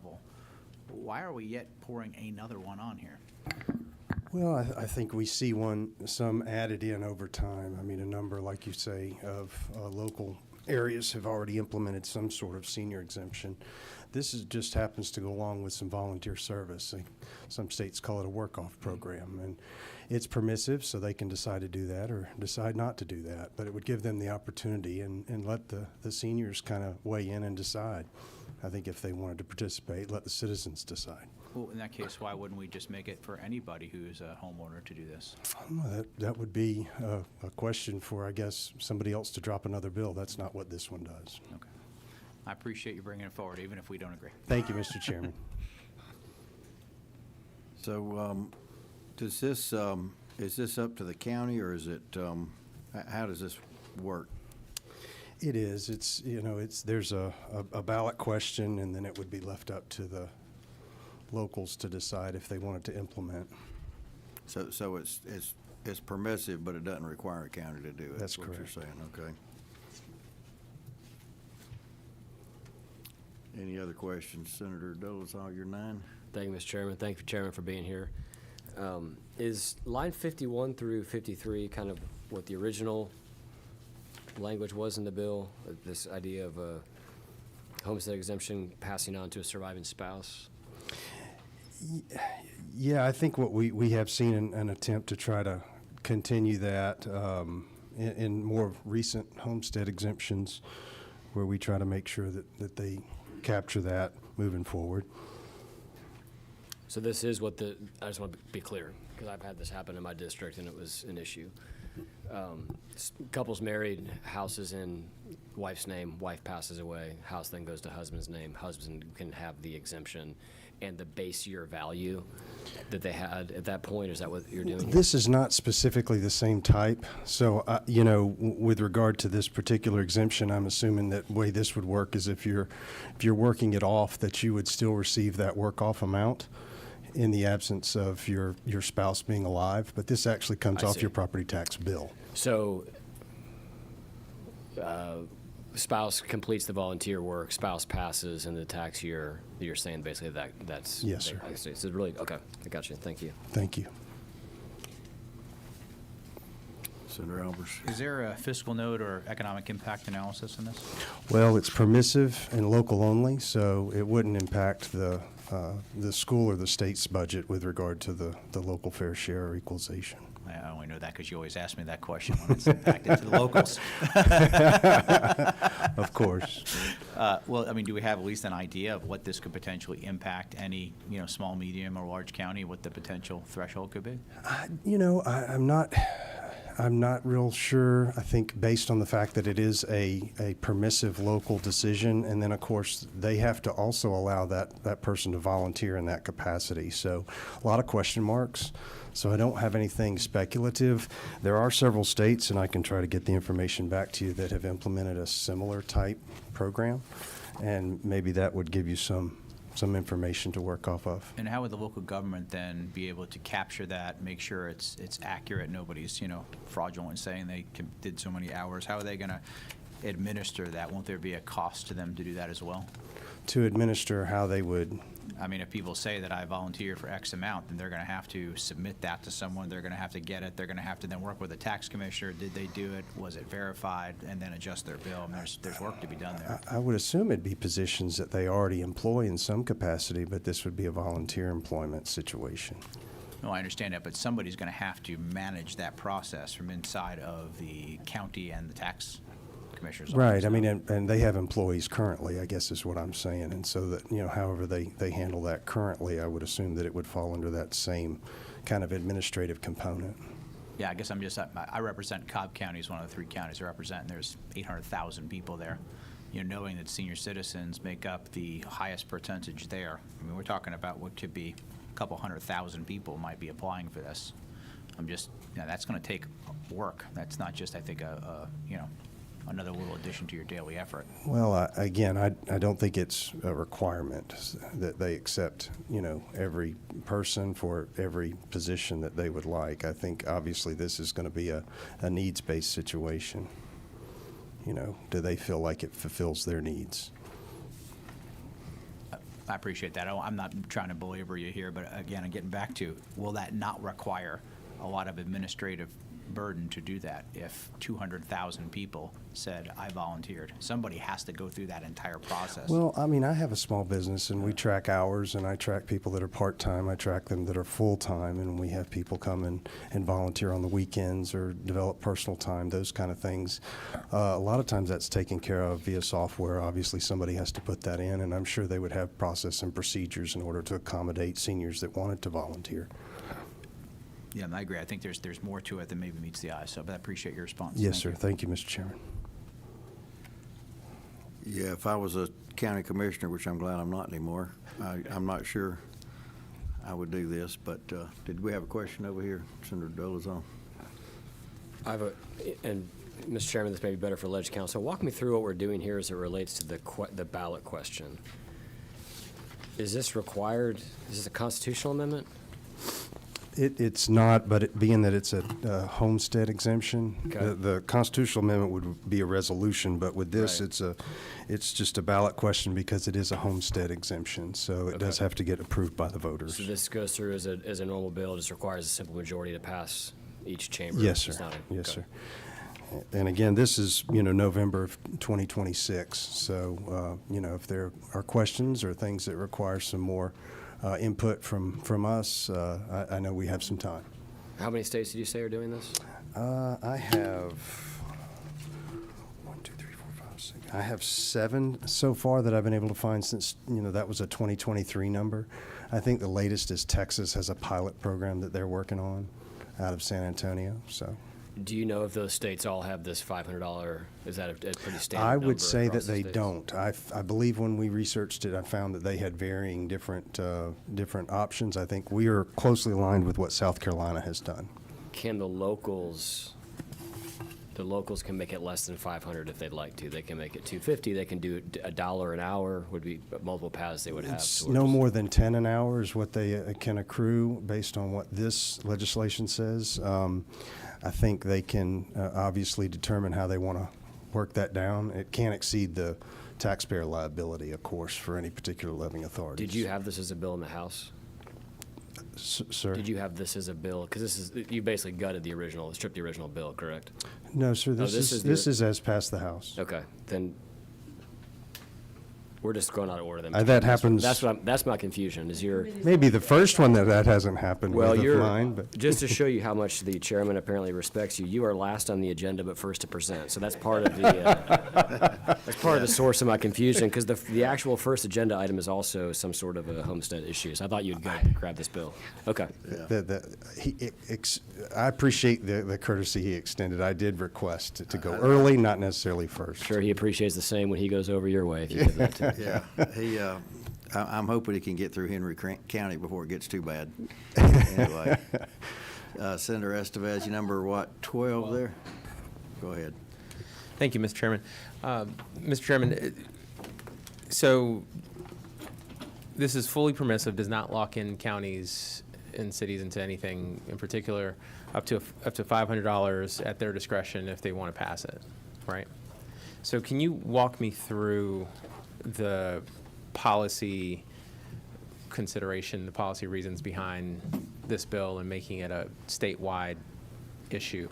level. Why are we yet pouring another one on here? Well, I think we see some added in over time. I mean, a number, like you say, of local areas have already implemented some sort of senior exemption. Just happens to go along with some volunteer service. Some states call it a work-off program, and it's permissive, so they can decide to do that or decide not to do that. But it would give them the opportunity and let the seniors kind of weigh in and decide. I think if they wanted to participate, let the citizens decide. Well, in that case, why wouldn't we just make it for anybody who's a homeowner to do this? That would be a question for, I guess, somebody else to drop another bill. That's not what this one does. Okay. I appreciate you bringing it forward, even if we don't agree. Thank you, Mr. Chairman. So, does this, is this up to the county, or is it, how does this work? It is. There's a ballot question, and then it would be left up to the locals to decide if they wanted to implement. So it's permissive, but it doesn't require a county to do it? That's what you're correct. saying, okay. Any other questions? Senator Dolezal, your 9? Thank you, Mr. Chairman. Thank you, Chairman, for being here. Is line 51 through 53 kind of what the original language was in the bill? This idea of a homestead exemption passing on to a surviving spouse? Yeah, I think what we have seen an attempt to try to continue that in more recent homestead exemptions, where we try to make sure that they capture that moving forward. So this is what I just want to be clear, because I've had this happen in my district and it was an issue. Couples married, house is in wife's name, wife passes away, house then goes to husband's name, husband can have the exemption and the base year value that they had at that point. Is that what you're doing here? This is not specifically the same type. So, with regard to this particular exemption, I'm assuming that the way this would work is if you're working it off, that you would still receive that work-off amount in the absence of your spouse being alive. But this actually comes I off see. your property tax bill. So, spouse completes the volunteer work, spouse passes in the tax year, you're saying basically that's... Yes, sir. I see. So really, okay, I got you. Thank you. Thank you. Senator Albers? Is there a fiscal note or economic impact analysis in this? Well, it's permissive and local only, so it wouldn't impact the school or the state's budget with regard to the local fair share or equalization. I only know that because you always ask me that question when it's impacted to the locals. Of course. Well, I mean, do we have at least an idea of what this could potentially impact any, small, medium, or large county, what the potential threshold could be? I'm not real sure. I think based on the fact that it is a permissive local decision, and then of course they have to also allow that person to volunteer in that capacity. So a lot of question marks. So I don't have anything speculative. There are several states, and I can try to get the information back to you, that have implemented a similar type program, and maybe that would give you some information to work off of. And how would the local government then be able to capture that, make sure it's accurate, nobody's, fraudulent saying they did so many hours? How are they going to administer that? Won't there be a cost to them to do that as well? To administer how they would... I mean, if people say that I volunteer for X amount, then they're going to have to submit that to someone. They're going to have to get it. They're going to have to then work with the tax commissioner. Did they do it? Was it verified? And then adjust their bill. And there's work to be done there. I would assume it'd be positions that they already employ in some capacity, but this would be a volunteer employment situation. No, I understand that, but somebody's going to have to manage that process from inside of the county and the tax commissioner's Right. office. I mean, and they have employees currently, I guess is what I'm saying. And so that, however they handle that currently, I would assume that it would fall under that same kind of administrative component. Yeah, I guess I represent Cobb County as one of the 3 counties I represent, and there's 800,000 people there. Knowing that senior citizens make up the highest percentage there, I mean, we're talking about what could be a couple 100,000 people might be applying for this. That's going to take work. That's not just, I think, another little addition to your daily effort. Well, again, I don't think it's a requirement that they accept, every person for every position that they would like. I think obviously this is going to be a needs-based situation. Do they feel like it fulfills their needs? I appreciate that. I'm not trying to belabor you here, but again, I'm getting back to, will that not require a lot of administrative burden to do that if 200,000 people said, I volunteered? Somebody has to go through that entire process. Well, I mean, I have a small business, and we track hours, and I track people that are part-time. I track them that are full-time, and we have people come and volunteer on the weekends or develop personal time, those kind of things. A lot of times that's taken care of via software. Obviously, somebody has to put that in, and I'm sure they would have process and procedures in order to accommodate seniors that wanted to volunteer. Yeah, I agree. I think there's more to it than maybe meets the eye, so, but I appreciate your response. Yes, Thank sir. you. Thank you, Mr. Chairman. Yeah, if I was a county commissioner, which I'm glad I'm not anymore, I'm not sure I would do this, but did we have a question over here? Senator Dolazon? I have and Mr. Chairman, this may be better for Ledge Council. Walk me through what we're doing here as it relates to the ballot question. Is this required? Is this a constitutional amendment? It's not, but being that it's a homestead exemption, Okay. the constitutional amendment would be a resolution, but with this, Right. it's just a ballot question because it is a homestead exemption, so it does Okay. have to get approved by the voters. So this goes through as a normal bill, just requires a simple majority to pass each chamber? Yes, It's sir. not a- Yes, okay. sir. And again, this is, November of 2026, so, if there are questions or things that require some more input from us, I know we have some time. How many states did you say are doing this? I have 1, 2, 3, 4, 5, 6. I have 7 so far that I've been able to find since, that was a 2023 number. I think the latest is Texas has a pilot program that they're working on out of San Antonio, so. Do you know if those states all have this $500? Is that a pretty standard I number would say that across the they states? don't. I believe when we researched it, I found that they had varying different options. I think we are closely aligned with what South Carolina has done. Can the locals can make it less than 500 if they'd like to. They can make it 250. They can do $1 an hour would be multiple paths they would have. It's towards- no more than 10 an hour is what they can accrue based on what this legislation says. I think they can obviously determine how they want to work that down. It can't exceed the taxpayer liability, of course, for any particular levying authority. Did you have this as a bill in the House? Sir? Did you have this as a bill? Because you basically gutted the original, stripped the original bill, correct? No, sir. This this is is the- as passed the House. Okay, then we're just going out of order then. That happens- That's my confusion, is your, Maybe the first one that hasn't happened well, with of you're, mine, but just to show you how much the chairman apparently respects you, you are last on the agenda but first to present. So that's part of the, that's part of the source of my confusion, because the actual first agenda item is also some sort of a homestead issue. So I thought you'd go grab this bill. Okay. I appreciate the courtesy he extended. I did request to go early, not necessarily first. Sure, he appreciates the same when he goes over your way, if you give that to him. Yeah, I'm hoping he can get through Henry County before it gets too bad. Anyway, Senator Estevez, you number what, 12 there? Go ahead. Thank you, Mr. Chairman. Mr. Chairman, so this is fully permissive, does not lock in counties and cities into anything in particular, up to $500 at their discretion if they want to pass it, right? So can you walk me through the policy consideration, the policy reasons behind this bill and making it a statewide issue?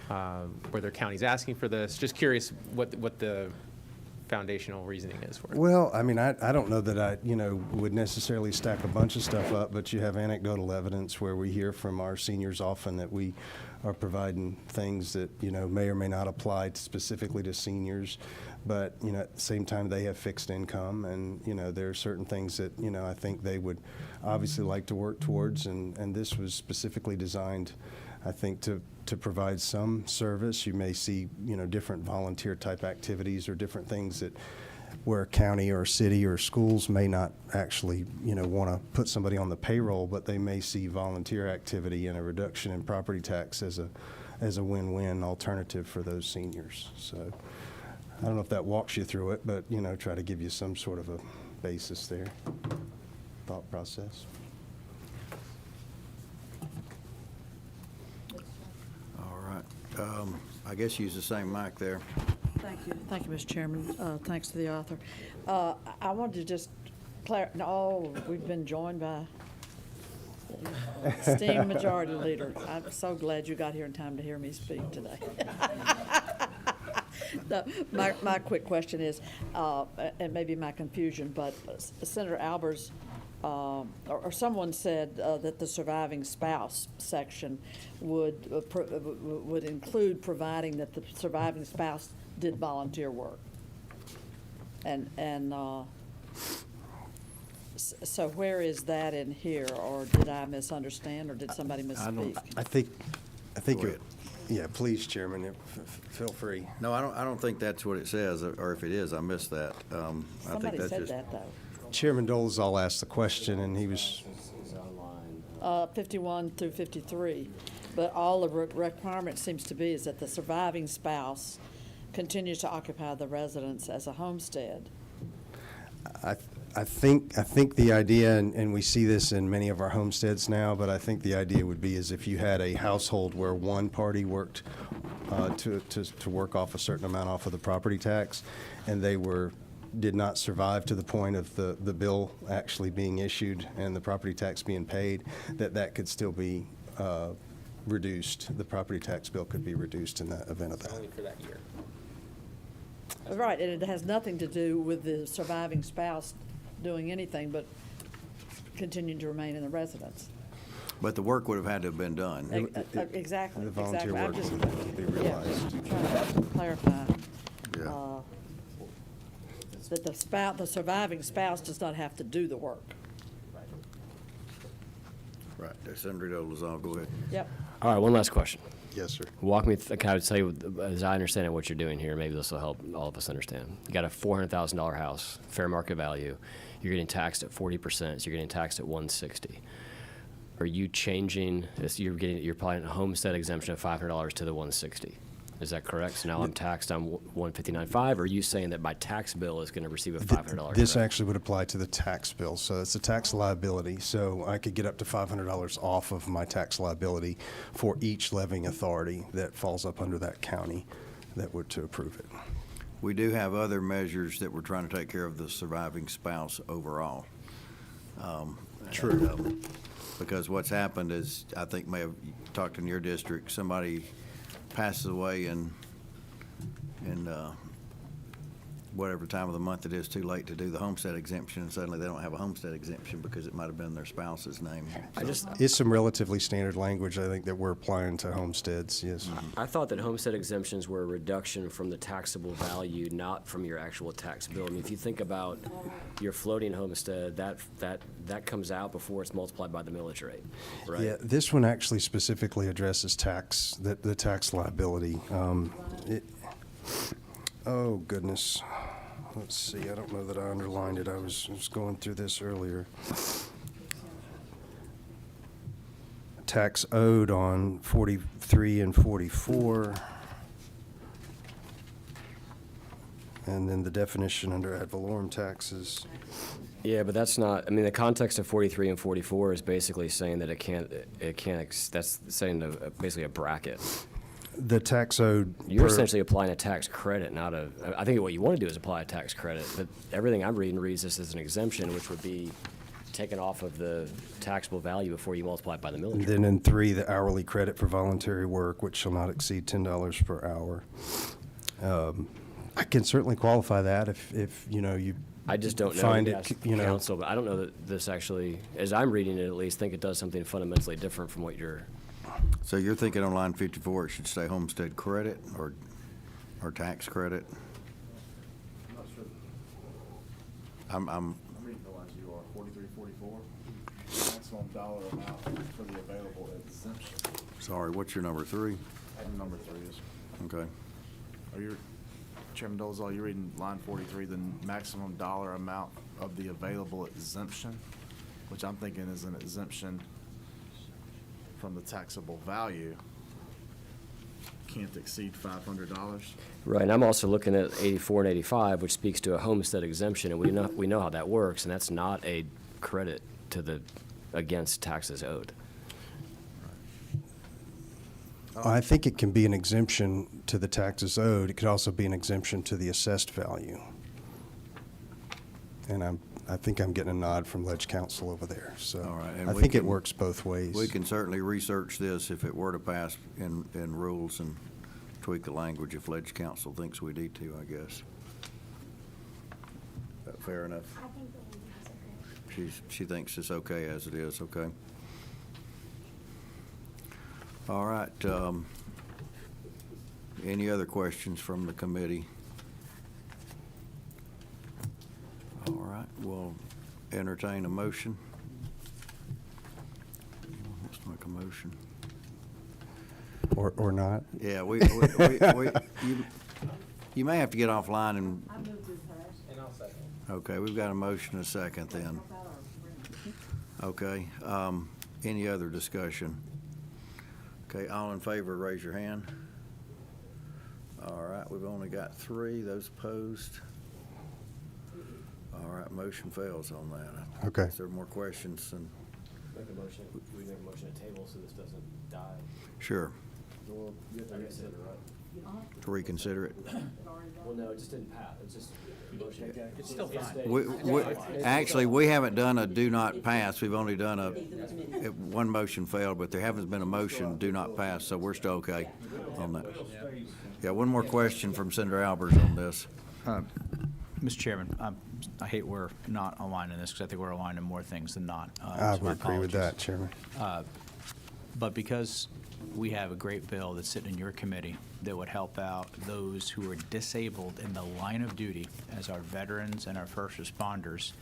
Were there counties asking for this? Just curious what the foundational reasoning is for it. Well, I mean, I don't know that I, would necessarily stack a bunch of stuff up, but you have anecdotal evidence where we hear from our seniors often that we are providing things that, may or may not apply specifically to seniors. But, at the same time, they have fixed income and, there are certain things that, I think they would obviously like to work towards. And this was specifically designed, I think, to provide some service. You may see, different volunteer type activities or different things that where county or city or schools may not actually, want to put somebody on the payroll, but they may see volunteer activity and a reduction in property tax as a win-win alternative for those seniors. So I don't know if that walks you through it, but, try to give you some sort of a basis there, thought process. All right. I guess use the same mic there. Thank you, Mr. Chairman. Thanks to the author. I wanted to just No, we've been joined by esteemed Majority Leader. I'm so glad you got here in time to hear me speak today. No, my quick question is, and maybe my confusion, but Senator Albers, or someone said that the surviving spouse section would include providing that the surviving spouse did volunteer work. So where is that in here, or did I misunderstand, or did somebody misspeak? I think, Go ahead. yeah, please, Chairman, feel free. No, I don't think that's what it says, or if it is, I missed that. I think Somebody that's said just. that, though. Chairman Dolezal asked the question, and he was, 51 through 53, but all the requirement seems to be is that the surviving spouse continues to occupy the residence as a homestead. I think the idea, and we see this in many of our homesteads now, but I think the idea would be is if you had a household where one party worked to work off a certain amount off of the property tax, and they did not survive to the point of the bill actually being issued and the property tax being paid, that could still be reduced. The property tax bill could be reduced in that event of that. Only for that year. Right, and it has nothing to do with the surviving spouse doing anything but continuing to remain in the residence. But the work would have had to have been done. Exactly, The volunteer exactly. I'm work just, would be yeah, realized. I'm trying to clarify. Yeah. That the surviving spouse does not have to do the work. Right, Senator Dolezal, go ahead. Yep. All right, one last question. Yes, sir. Walk me, can I tell you, as I understand it, what you're doing here, maybe this will help all of us understand. You got a $400,000 house, fair market value. You're getting taxed at 40%, so you're getting taxed at 160. Are you changing this? You're applying a homestead exemption of $500 to the 160. Is that correct? So now I'm taxed on 159.5. Or are you saying that my tax bill is going to receive a $500 This credit? actually would apply to the tax bill, so it's a tax liability. So I could get up to $500 off of my tax liability for each levying authority that falls up under that county that were to approve it. We do have other measures that we're trying to take care of the surviving spouse overall. True. Because what's happened is, I think may have talked in your district, somebody passes away in whatever time of the month it is too late to do the homestead exemption, and suddenly they don't have a homestead exemption because it might have been their spouse's name. It's some relatively standard language, I think, that we're applying to homesteads, yes. I thought that homestead exemptions were a reduction from the taxable value, not from your actual tax bill. I mean, if you think about your floating homestead, that comes out before it's multiplied by the millage rate, right? Yeah, this one actually specifically addresses the tax liability. Oh, goodness. Let's see, I don't know that I underlined it. I was going through this earlier. Tax owed on 43 and 44. And then the definition under ad valorem taxes. Yeah, but that's not, I mean, the context of 43 and 44 is basically saying that that's saying basically a bracket. The tax owed. You're per- essentially applying a tax credit, I think what you want to do is apply a tax credit, but everything I'm reading reads this as an exemption, which would be taken off of the taxable value before you multiply it by the millage And rate. then in 3, the hourly credit for voluntary work, which shall not exceed $10 per hour. I can certainly qualify that if you I just don't know, find yes, it, counsel, but I don't know that this actually, as I'm reading it at least, think it does something fundamentally different from what you're. So you're thinking on line 54, it should say homestead credit or tax credit? I'm reading the lines you are, 4344, maximum dollar amount for the available exemption. sorry, what's your number 3? Item number 3 is, Okay. are you, Chairman Dolezal, you're reading line 43, the maximum dollar amount of the available exemption, which I'm thinking is an exemption from the taxable value, can't exceed $500. Right, and I'm also looking at 84 and 85, which speaks to a homestead exemption, and we know how that works, and that's not a credit to against taxes owed. I think it can be an exemption to the taxes owed. It could also be an exemption to the assessed value. And I think I'm getting a nod from Ledge Council over there, so. All right, and I we think it can- works both ways. We can certainly research this if it were to pass in rules and tweak the language if Ledge Council thinks we need to, I guess. That fair enough? I think the language is okay. She thinks it's okay as it is, okay? All right, any other questions from the committee? All right, we'll entertain a motion. Let's make a motion. Or not? Yeah, you may have to get offline and. Okay, we've got a motion and a second then. Okay, any other discussion? Okay, all in favor, raise your hand. All right, we've only got 3, those opposed. All right, motion fails on that. Okay. Is there more questions? And Make a motion, we make a motion to table so this doesn't die. sure, Well, you have to reconsider, right? to reconsider it. Well, no, it just didn't pass, it's just. It's still fine. Actually, we haven't done a do not pass. We've only done one motion failed, but there hasn't been a motion do not pass, so we're still okay on that. Yeah, one more question from Senator Albers on this. Mr. Chairman, I hate we're not aligned in this because I think we're aligned in more things than not. I so my would agree with that, apologies. Chairman. But because we have a great bill that's sitting in your committee that would help out those who are disabled in the line of duty as our veterans and our first responders,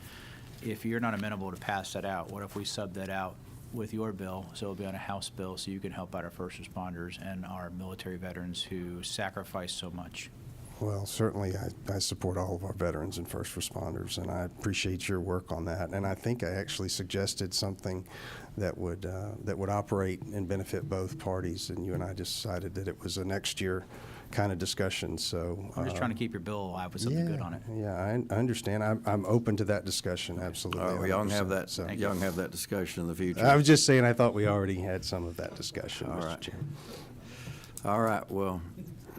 if you're not amenable to pass that out, what if we sub that out with your bill, so it'll be on a House bill, so you can help out our first responders and our military veterans who sacrifice so much? Well, certainly, I support all of our veterans and first responders, and I appreciate your work on that. And I think I actually suggested something that would operate and benefit both parties, and you and I decided that it was a next year kind of discussion, so. I'm just trying to keep your bill alive with something good on it. Yeah, I understand. I'm open to that discussion, absolutely. All right, y'all can have 100%, that, so. y'all can have that discussion in the future. I was just saying, I thought we already had some of that discussion, All Mr. right. Chairman. All right, well,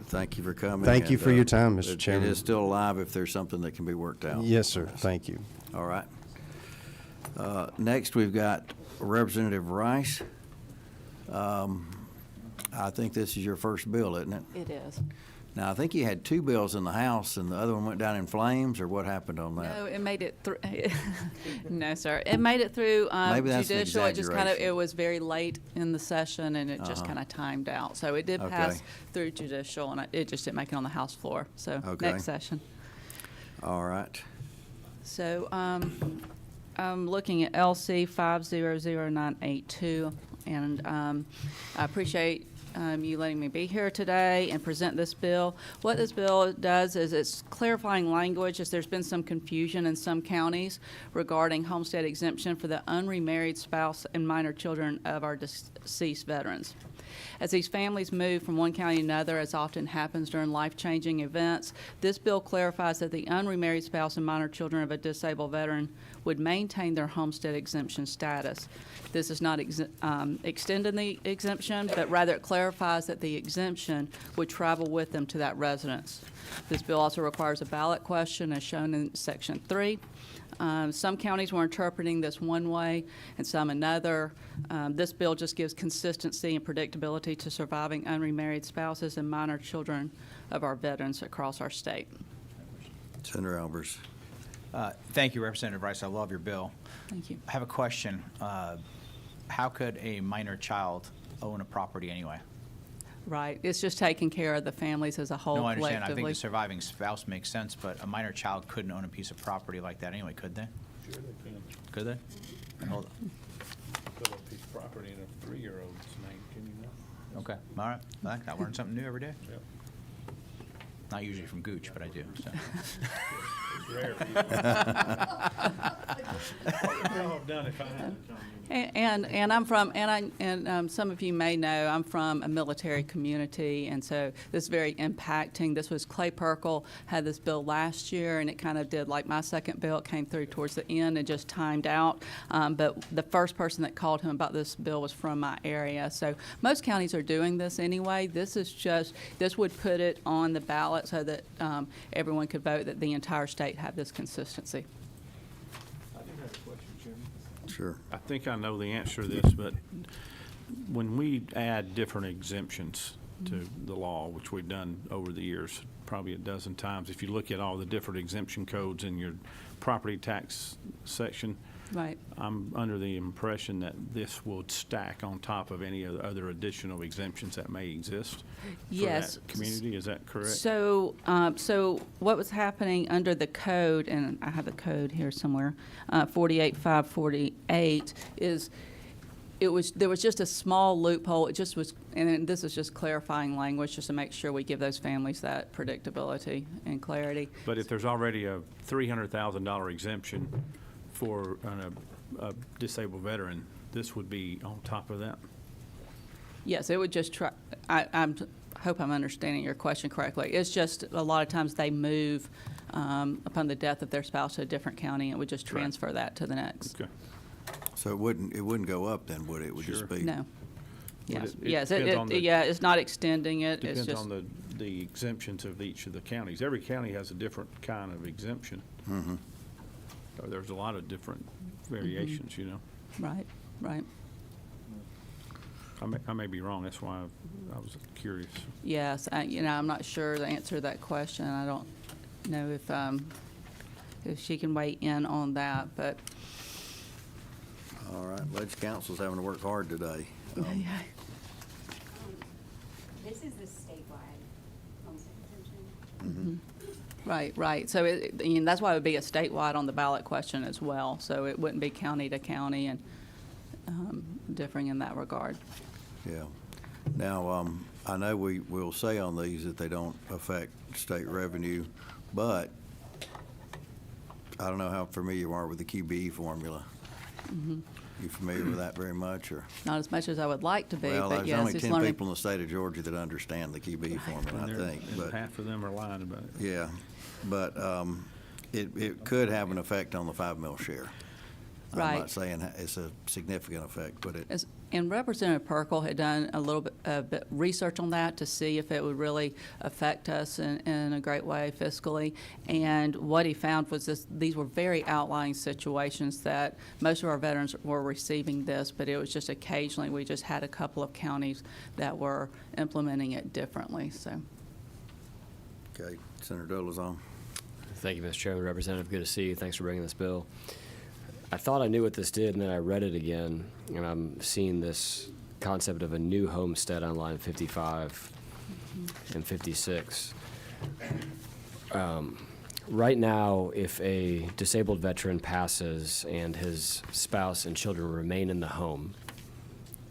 thank you for coming. Thank you and, for your time, Mr. it- Chairman. It is still alive if there's something that can be worked out. Yes, sir. Thank you. All right. Next, we've got Representative Rice. I think this is your first bill, isn't it? It is. Now, I think you had 2 bills in the House, and the other one went down in flames, or what happened on that? No, it made it through. No, sir. It made it through Maybe that's an judicial. It just kind of, exaggeration. it was very late in the session, and it just Uh-huh. kind of timed out. So it did Okay. pass through judicial, and it just didn't make it on the House floor. So Okay. next session. All right. So I'm looking at LC 500982, and I appreciate you letting me be here today and present this bill. What this bill does is it's clarifying language, as there's been some confusion in some counties regarding homestead exemption for the unremarried spouse and minor children of our deceased veterans. As these families move from one county to another, as often happens during life-changing events, this bill clarifies that the unremarried spouse and minor children of a disabled veteran would maintain their homestead exemption status. This is not extending the exemption, but rather it clarifies that the exemption would travel with them to that residence. This bill also requires a ballot question, as shown in Section 3. Some counties were interpreting this one way and some another. This bill just gives consistency and predictability to surviving unremarried spouses and minor children of our veterans across our state. Senator Albers. Thank you, Representative Rice. I love your bill. Thank you. I have a question. How could a minor child own a property anyway? Right. It's just taking care of the families as a whole No, I understand. I think collectively. the surviving spouse makes sense, but a minor child couldn't own a piece of property like that anyway, could they? Sure they can. Could they? Hold on. Put a piece of property in a 3-year-old's name, can you not? Okay, all right. I learn something new every day. Yep. Not usually from Gooch, but I do, so. It's rare. No, I've done it fine. And I'm from, and some of you may know, I'm from a military community, and so this is very impacting. This was Clay Perkle had this bill last year, and it kind of did like my second bill. It came through towards the end and just timed out. But the first person that called him about this bill was from my area. So most counties are doing this anyway. This would put it on the ballot so that everyone could vote that the entire state have this consistency. Sure. I think I know the answer to this, but when we add different exemptions to the law, which we've done over the years, probably a dozen times, if you look at all the different exemption codes in your property tax section, Right. I'm under the impression that this would stack on top of any of the other additional exemptions that may exist for Yes. that community. Is that correct? So, so what was happening under the code, and I have the code here somewhere, 48548, is there was just a small loophole. It just was, and then this is just clarifying language, just to make sure we give those families that predictability and clarity. But if there's already a $300,000 exemption for a disabled veteran, this would be on top of that? Yes, it would just try, hope I'm understanding your question correctly. It's just a lot of times they move upon the death of their spouse to a different county, and would just Right. transfer that to the next. Okay. So it wouldn't go up then, would it? It would just Sure. be? No. Yes, it yes, depends on the- yeah, it's not extending it, it's Depends just, on the exemptions of each of the counties. Every county has a different kind of exemption. Mhm. There's a lot of different variations, you know. right, right. I may be wrong, that's why I was curious. Yes, I'm not sure the answer to that question. I don't know if she can weigh in on that, but. All right, Ledge Council's having to work hard today. This is the statewide homestead exemption. Right, right. So that's why it would be a statewide on the ballot question as well. So it wouldn't be county to county and differing in that regard. Yeah. Now, I know we will say on these that they don't affect state revenue, but I don't know how familiar you are with the QBE formula. You familiar with that very much, or? Not as much as I would like to be, Well, but there's yes, only it's 10 learning. people in the state of Georgia that understand the QBE formula, I think. And But half of them are lying about it. yeah, but it could have an effect on the 5 mil share. I'm Right. not saying it's a significant effect, but it, And Representative Perkle had done a little bit research on that to see if it would really affect us in a great way fiscally. And what he found was these were very outlying situations that most of our veterans were receiving this, but it was just occasionally we just had a couple of counties that were implementing it differently. So. okay, Senator Dolazon. Thank you, Mr. Chairman. Representative, good to see you. Thanks for bringing this bill. I thought I knew what this did, and then I read it again, and I'm seeing this concept of a new homestead on line 55 and 56. Right now, if a disabled veteran passes and his spouse and children remain in the home,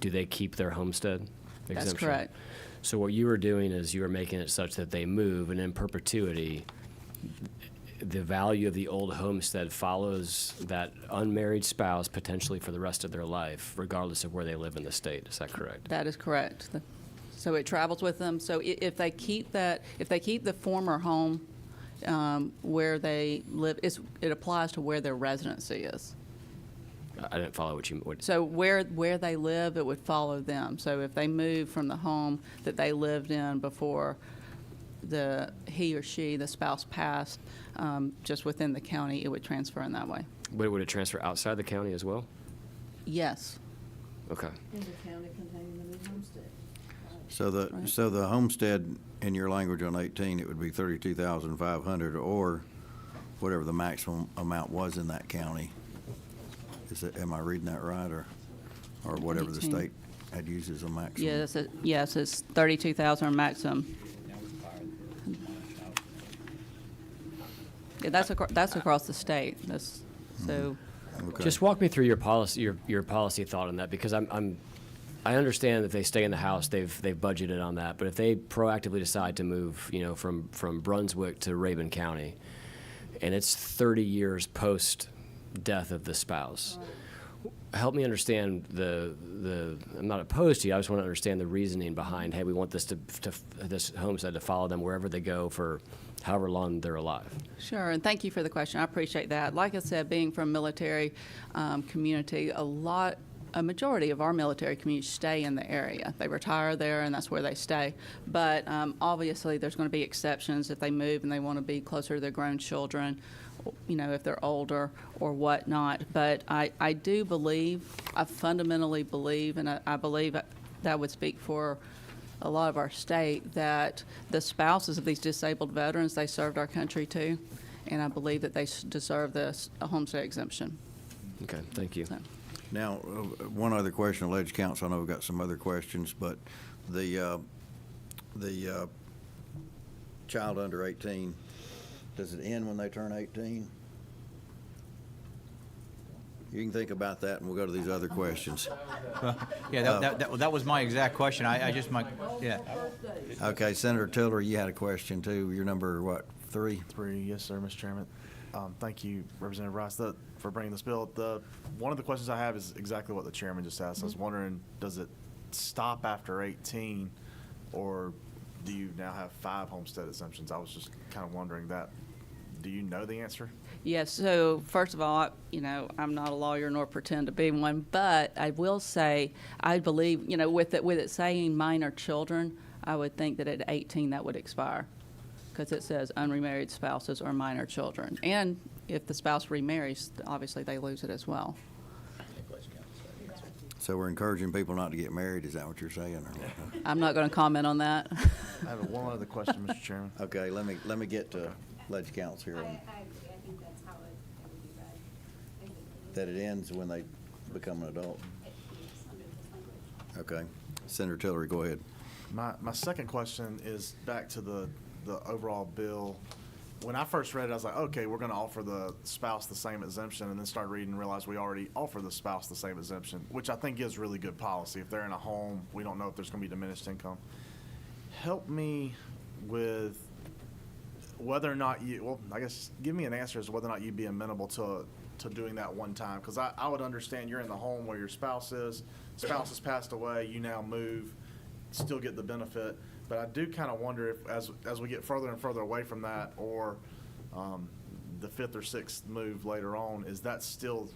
do they keep their homestead exemption? That's correct. So what you were doing is you were making it such that they move, and in perpetuity, the value of the old homestead follows that unmarried spouse potentially for the rest of their life, regardless of where they live in the state. Is that correct? That is correct. So it travels with them. So if they keep the former home where they live, it applies to where their residency is. I didn't follow what you. So where they live, it would follow them. So if they move from the home that they lived in before he or she, the spouse, passed, just within the county, it would transfer in that way. Would it transfer outside the county as well? Yes. Okay. In the county containing the new homestead. So the homestead, in your language on 18, it would be 32,500 or whatever the maximum amount was in that county. Am I reading that right, or whatever the 18. state had used as a maximum? Yes, it's 32,000 maximum. Yeah, that's across the state. So. Okay. Just walk me through your policy, your policy thought on that, because I understand that they stay in the house, they've budgeted on that, but if they proactively decide to move, from Brunswick to Rabun County, and it's 30 years post death of the spouse, help me understand I'm not opposed to you, I just want to understand the reasoning behind, hey, we want this this homestead to follow them wherever they go for however long they're alive. Sure, and thank you for the question. I appreciate that. Like I said, being from military community, a majority of our military communities stay in the area. They retire there, and that's where they stay. But obviously, there's going to be exceptions if they move and they want to be closer to their grown children you know, if they're older or whatnot. But I do believe, I fundamentally believe, and I believe that would speak for a lot of our state, that the spouses of these disabled veterans, they served our country too. And I believe that they deserve this, a homestead exemption. Okay, thank you. So. Now, one other question, alleged counsel, I know we've got some other questions, but the child under 18, does it end when they turn 18? You can think about that, and we'll go to these other questions. Yeah, that was my exact question. I just, yeah. Okay, Senator Tiller, you had a question too. You're number, what, 3? 3, yes, sir, Mr. Chairman. Thank you, Representative Rice, for bringing this bill. One of the questions I have is exactly what the chairman just asked. I was wondering, does it stop after 18, or do you now have 5 homestead exemptions? I was just kind of wondering that. Do you know the answer? Yes, so first of all, you know, I'm not a lawyer nor pretend to be one, but I will say, I believe, you know, with it saying minor children, I would think that at 18 that would expire, because it says unremarried spouses or minor children. And if the spouse remarries, obviously they lose it as well. So we're encouraging people not to get married, is that what you're saying? Or what? I'm not going to comment on that. I have one other question, Mr. Chairman. Okay, let me get to alleged counsel here. I agree. I think that's how it would be read. I think That it ends when they become an adult. it is under this language. Okay. Senator Tillery, go ahead. My second question is back to the overall bill. When I first read it, I was like, okay, we're going to offer the spouse the same exemption, and then started reading and realized we already offer the spouse the same exemption, which I think is really good policy. If they're in a home, we don't know if there's going to be diminished income. Help me with whether or not I guess give me an answer as to whether or not you'd be amenable to doing that one time. Because I would understand you're in the home where your spouse has passed away, you now move, still get the benefit. But I do kind of wonder if, as we get further and further away from that, or the 5th or 6th move later on, is that still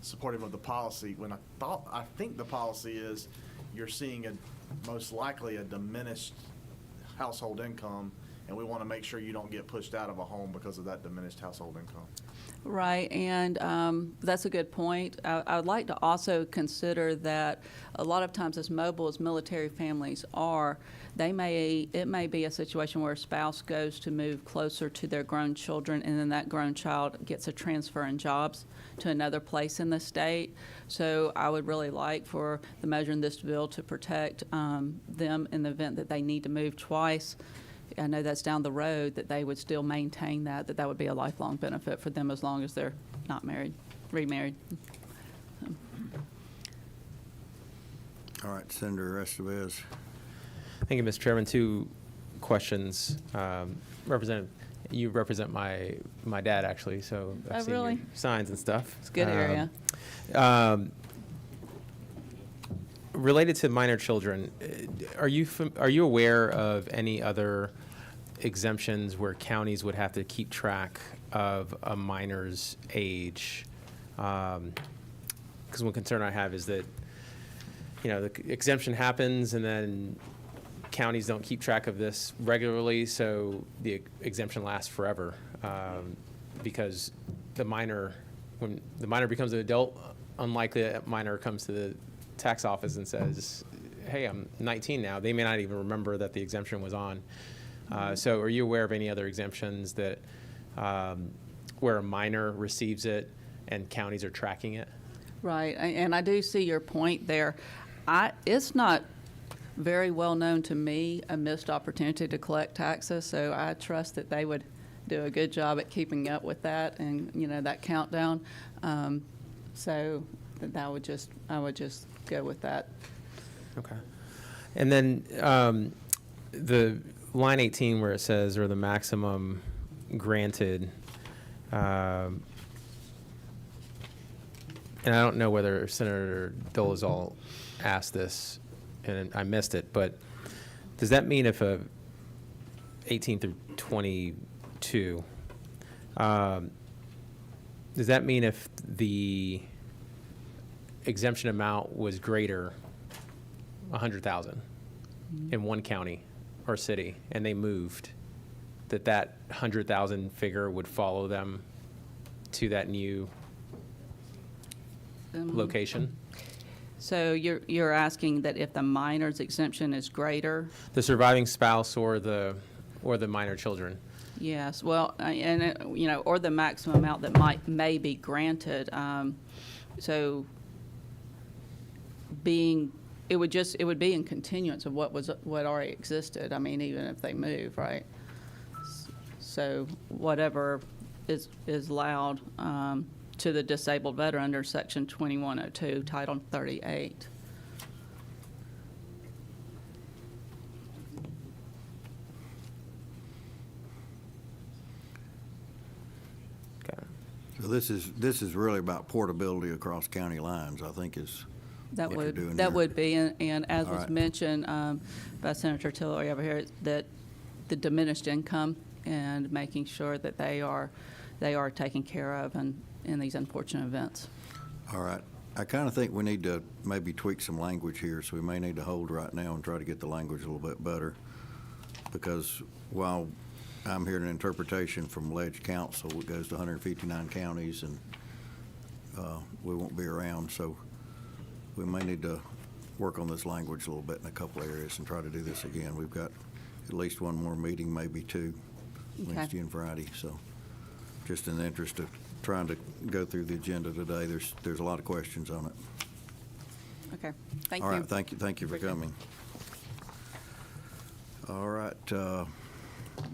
supportive of the policy? When I think the policy is you're seeing most likely a diminished household income, and we want to make sure you don't get pushed out of a home because of that diminished household income. Right, and that's a good point. I would like to also consider that a lot of times, as mobile as military families are, it may be a situation where a spouse goes to move closer to their grown children, and then that grown child gets a transfer in jobs to another place in the state. So I would really like for the measure in this bill to protect them in the event that they need to move twice. I know that's down the road, that they would still maintain that would be a lifelong benefit for them as long as they're not remarried. All right, Senator Estevez. Thank you, Mr. Chairman. 2 questions. Representative, you represent my dad, actually, so I've Oh, seen your really? signs and stuff. It's a good area. Related to minor children, are you aware of any other exemptions where counties would have to keep track of a minor's age? Because one concern I have is that, you know, the exemption happens and then counties don't keep track of this regularly, so the exemption lasts forever. Because when the minor becomes an adult, unlikely that minor comes to the tax office and says, hey, I'm 19 now. They may not even remember that the exemption was on. So are you aware of any other exemptions that where a minor receives it and counties are tracking it? Right, and I do see your point there. It's not very well known to me, a missed opportunity to collect taxes, so I trust that they would do a good job at keeping up with that and, you know, that countdown. So I would just go with that. Okay. And then the line 18 where it says, or the maximum granted, and I don't know whether Senator Dolezal asked this and I missed it, but does that mean if a 18 through 22, does that mean if the exemption amount was greater, 100,000 in one county or city, and they moved, that 100,000 figure would follow them to that new location? So you're asking that if the minor's exemption is greater? The surviving spouse or the minor children? Yes, well, or the maximum amount that may be granted. So it would be in continuance of what already existed. I mean, even if they move, right? So whatever is allowed to the disabled veteran under Section 2102, Title 38. Okay. So this is really about portability across county lines, I think is That what you're doing that here. would be, and as All was right. mentioned by Senator Tillery over here, that the diminished income and making sure that they are taken care of in these unfortunate events. All right. I kind of think we need to maybe tweak some language here, so we may need to hold right now and try to get the language a little bit better. Because while I'm hearing an interpretation from Ledge Council, it goes to 159 counties, and we won't be around, so we may need to work on this language a little bit in a couple areas and try to do this again. We've got at least one more meeting, maybe two, Okay. Wednesday and Friday, so just in the interest of trying to go through the agenda today, there's a lot of questions on it. Okay, thank you. All right, thank you for coming. All right,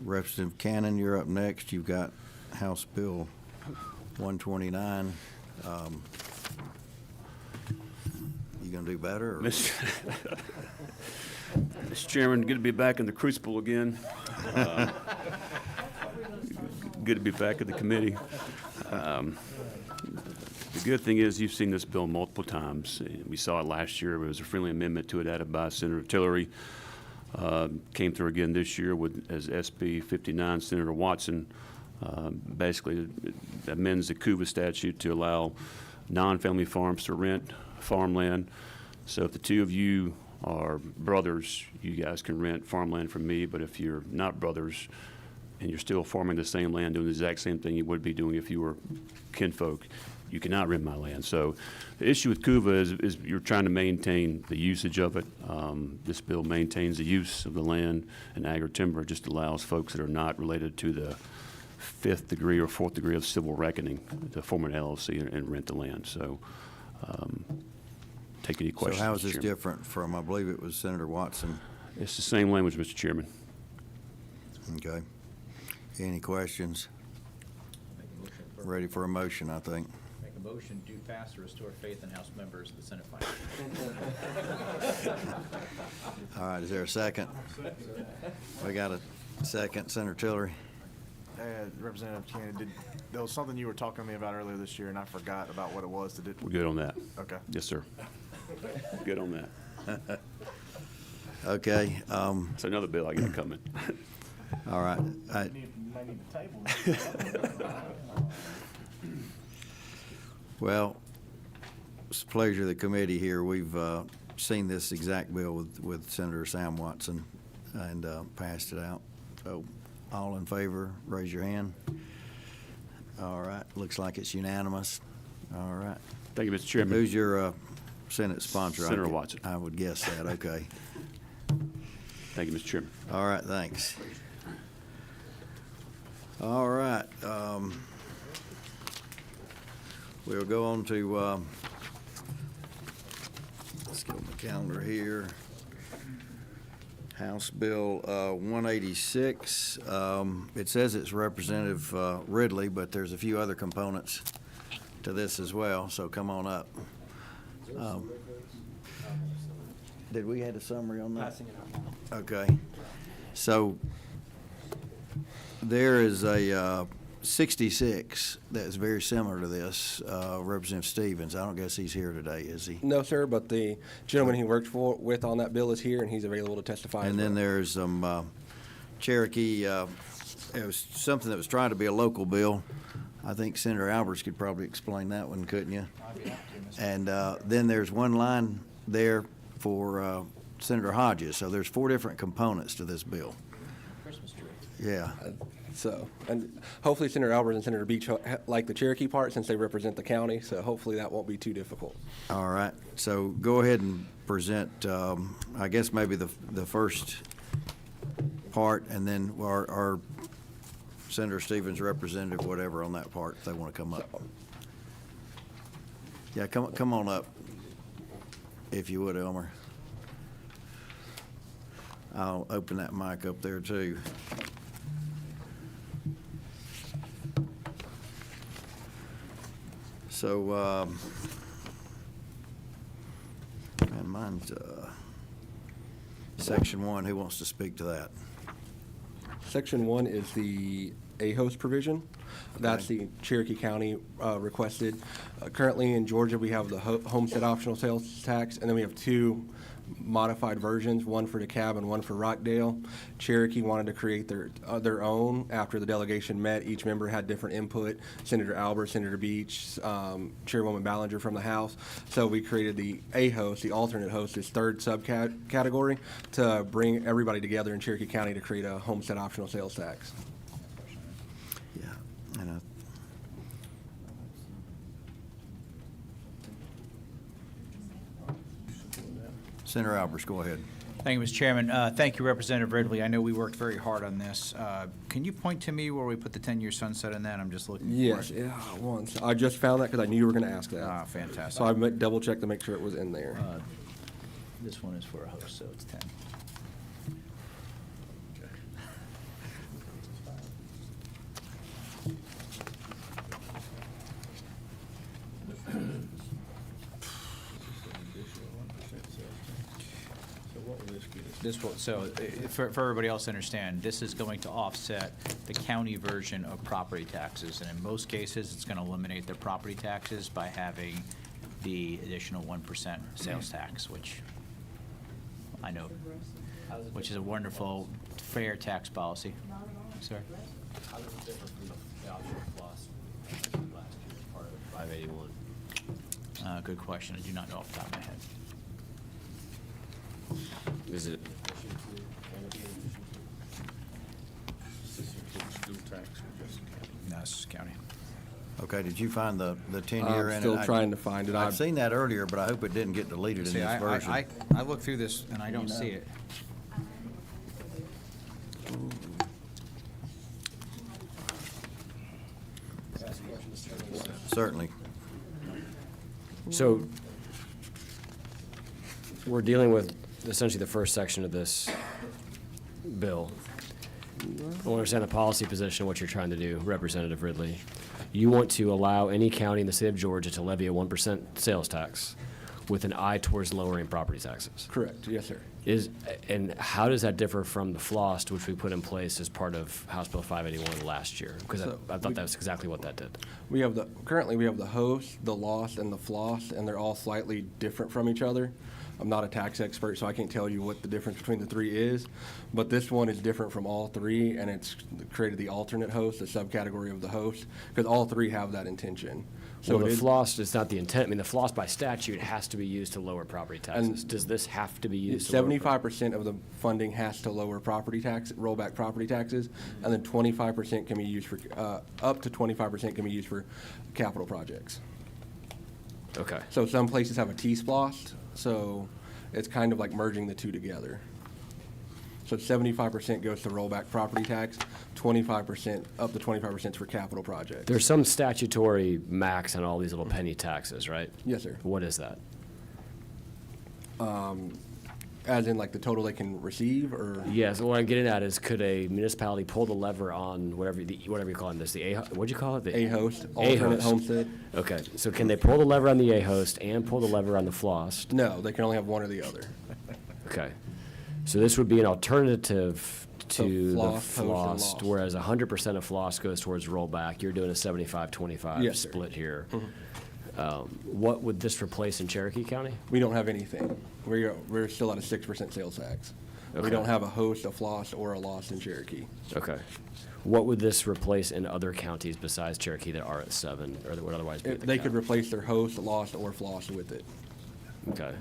Representative Cannon, you're up next. You've got House Bill 129. You gonna do better, or? Mr. Chairman, good to be back in the crucible again. Good to be back at the committee. The good thing is you've seen this bill multiple times. We saw it last year. There was a friendly amendment to it added by Senator Tillery. Came through again this year as SB 59. Senator Watson basically amends the CUVA statute to allow non-family farms to rent farmland. So if the two of you are brothers, you guys can rent farmland from me. But if you're not brothers and you're still farming the same land, doing the exact same thing you would be doing if you were kinfolk, you cannot rent my land. So the issue with CUVA is you're trying to maintain the usage of it. This bill maintains the use of the land, and agri-timber. It just allows folks that are not related to the fifth degree or fourth degree of civil reckoning to form an LLC and rent the land. So take any questions. So how is Mr. this Chairman. different from, I believe it was Senator Watson? It's the same language, Mr. Chairman. Okay. Any questions? Ready for a motion, I think. Make a motion, do pass to restore faith in House members of the Senate finance. All right, is there a second? We got a second. Senator Tillery? Representative Kennedy, there was something you were talking to me about earlier this year, and I forgot about what it was. We're good on that. Okay. Yes, sir. Good on that. Okay. It's another bill I got coming. All right. Well, it's a pleasure of the committee here. We've seen this exact bill with Senator Sam Watson and passed it out. So all in favor, raise your hand. All right. Looks like it's unanimous. All right. Thank you, Mr. Chairman. Who's your Senate sponsor? Senator Watson. I would guess that. Okay. Thank you, Mr. Chairman. All right, thanks. All right. We'll go on to, let's go on the calendar here. House Bill 186. It says it's Representative Ridley, but there's a few other components to this as well, so come on up. Did we have a summary on that? Okay. So there is a 66 that's very similar to this, Representative Stevens. I don't guess he's here today, is he? No, sir, but the gentleman he worked with on that bill is here, and he's available to testify. And as then well. there's some Cherokee, it was something that was trying to be a local bill. I think Senator Alberts could probably explain that one, couldn't you? And then there's one line there for Senator Hodges. So there's 4 different components to this bill. Christmas tree. Yeah. So, and hopefully Senator Albers and Senator Beach like the Cherokee part since they represent the county, so hopefully that won't be too difficult. All right, so go ahead and present, I guess maybe the first part, and then our Senator Stevens representative, whatever, on that part, if they want to come up. Yeah, come on up, if you would, Elmer. I'll open that mic up there, too. So, man, mine's, Section 1, who wants to speak to that? Section 1 is the AHOS provision. That's the Cherokee County requested. Currently in Georgia, we have the homestead optional sales tax, and then we have two modified versions, one for DeKalb and one for Rockdale. Cherokee wanted to create their own. After the delegation met, each member had different input. Senator Albert, Senator Beach, Chairwoman Ballinger from the House. So we created the AHOS, the alternate host, this third subcategory to bring everybody together in Cherokee County to create a homestead optional sales tax. Yeah, and Senator Albers, go ahead. Thank you, Mr. Chairman. Thank you, Representative Ridley. I know we worked very hard on this. Can you point to me where we put the 10-year sunset in that? I'm just looking for it. Yes, yeah, once. I just found that because I knew you were going to ask that. Ah, fantastic. So I double checked to make sure it was in there. This one is for a host, so it's 10. This will, so for everybody else to understand, this is going to offset the county version of property taxes. And in most cases, it's going to eliminate their property taxes by having the additional 1% sales tax, which I know, which is a wonderful, fair tax policy. Sir? How does it differ from the optional loss last year as part of 581? Good question. I do not know off the top of my head. Is it? No, this is county. Okay, did you find the 10-year in it? I'm still trying to find it. I've seen that earlier, but I hope it didn't get deleted in See, this version. I look through this and I don't see it. Certainly. So we're dealing with essentially the first section of this bill. I want to understand the policy position, what you're trying to do, Representative Ridley. You want to allow any county in the state of Georgia to levy a 1% sales tax with an eye towards lowering property taxes. Correct, yes, sir. And how does that differ from the FLOST, which we put in place as part of House Bill 581 last year? Because So I thought that's exactly what that did. Currently we have the host, the lost, and the floss, and they're all slightly different from each other. I'm not a tax expert, so I can't tell you what the difference between the three is, but this one is different from all three, and it's created the alternate host, the subcategory of the host, because all three have that intention. So Well, it the is- FLOST is not the intent. I mean, the FLOST by statute has to be used to lower property taxes. And Does this have to be used to lower? 75% of the funding has to lower property tax, roll back property taxes, and then 25% can be used for, up to 25% can be used for capital projects. Okay. So some places have a T-splost, so it's kind of like merging the two together. So 75% goes to rollback property tax, 25%, up to 25% is for capital projects. There's some statutory max on all these little penny taxes, right? Yes, sir. What is that? As in like the total they can receive, or? Yeah, so what I'm getting at is could a municipality pull the lever on whatever you're calling this, the what'd you call it? The A-host, alternate A-host. homestead? Okay, so can they pull the lever on the A-host and pull the lever on the FLOST? No, they can only have one or the other. Okay. So this would be an alternative to the FLOST, host, and FLOST, lost. whereas 100% of FLOST goes towards rollback. You're doing a 75-25 Yes, sir. split here. What would this replace in Cherokee County? We don't have anything. We're still at a 6% sales tax. We Okay. don't have a host, a floss, or a loss in Cherokee. Okay. What would this replace in other counties besides Cherokee that are at 7, or that would otherwise be at the They could county? replace their host, lost, or floss with it. Okay.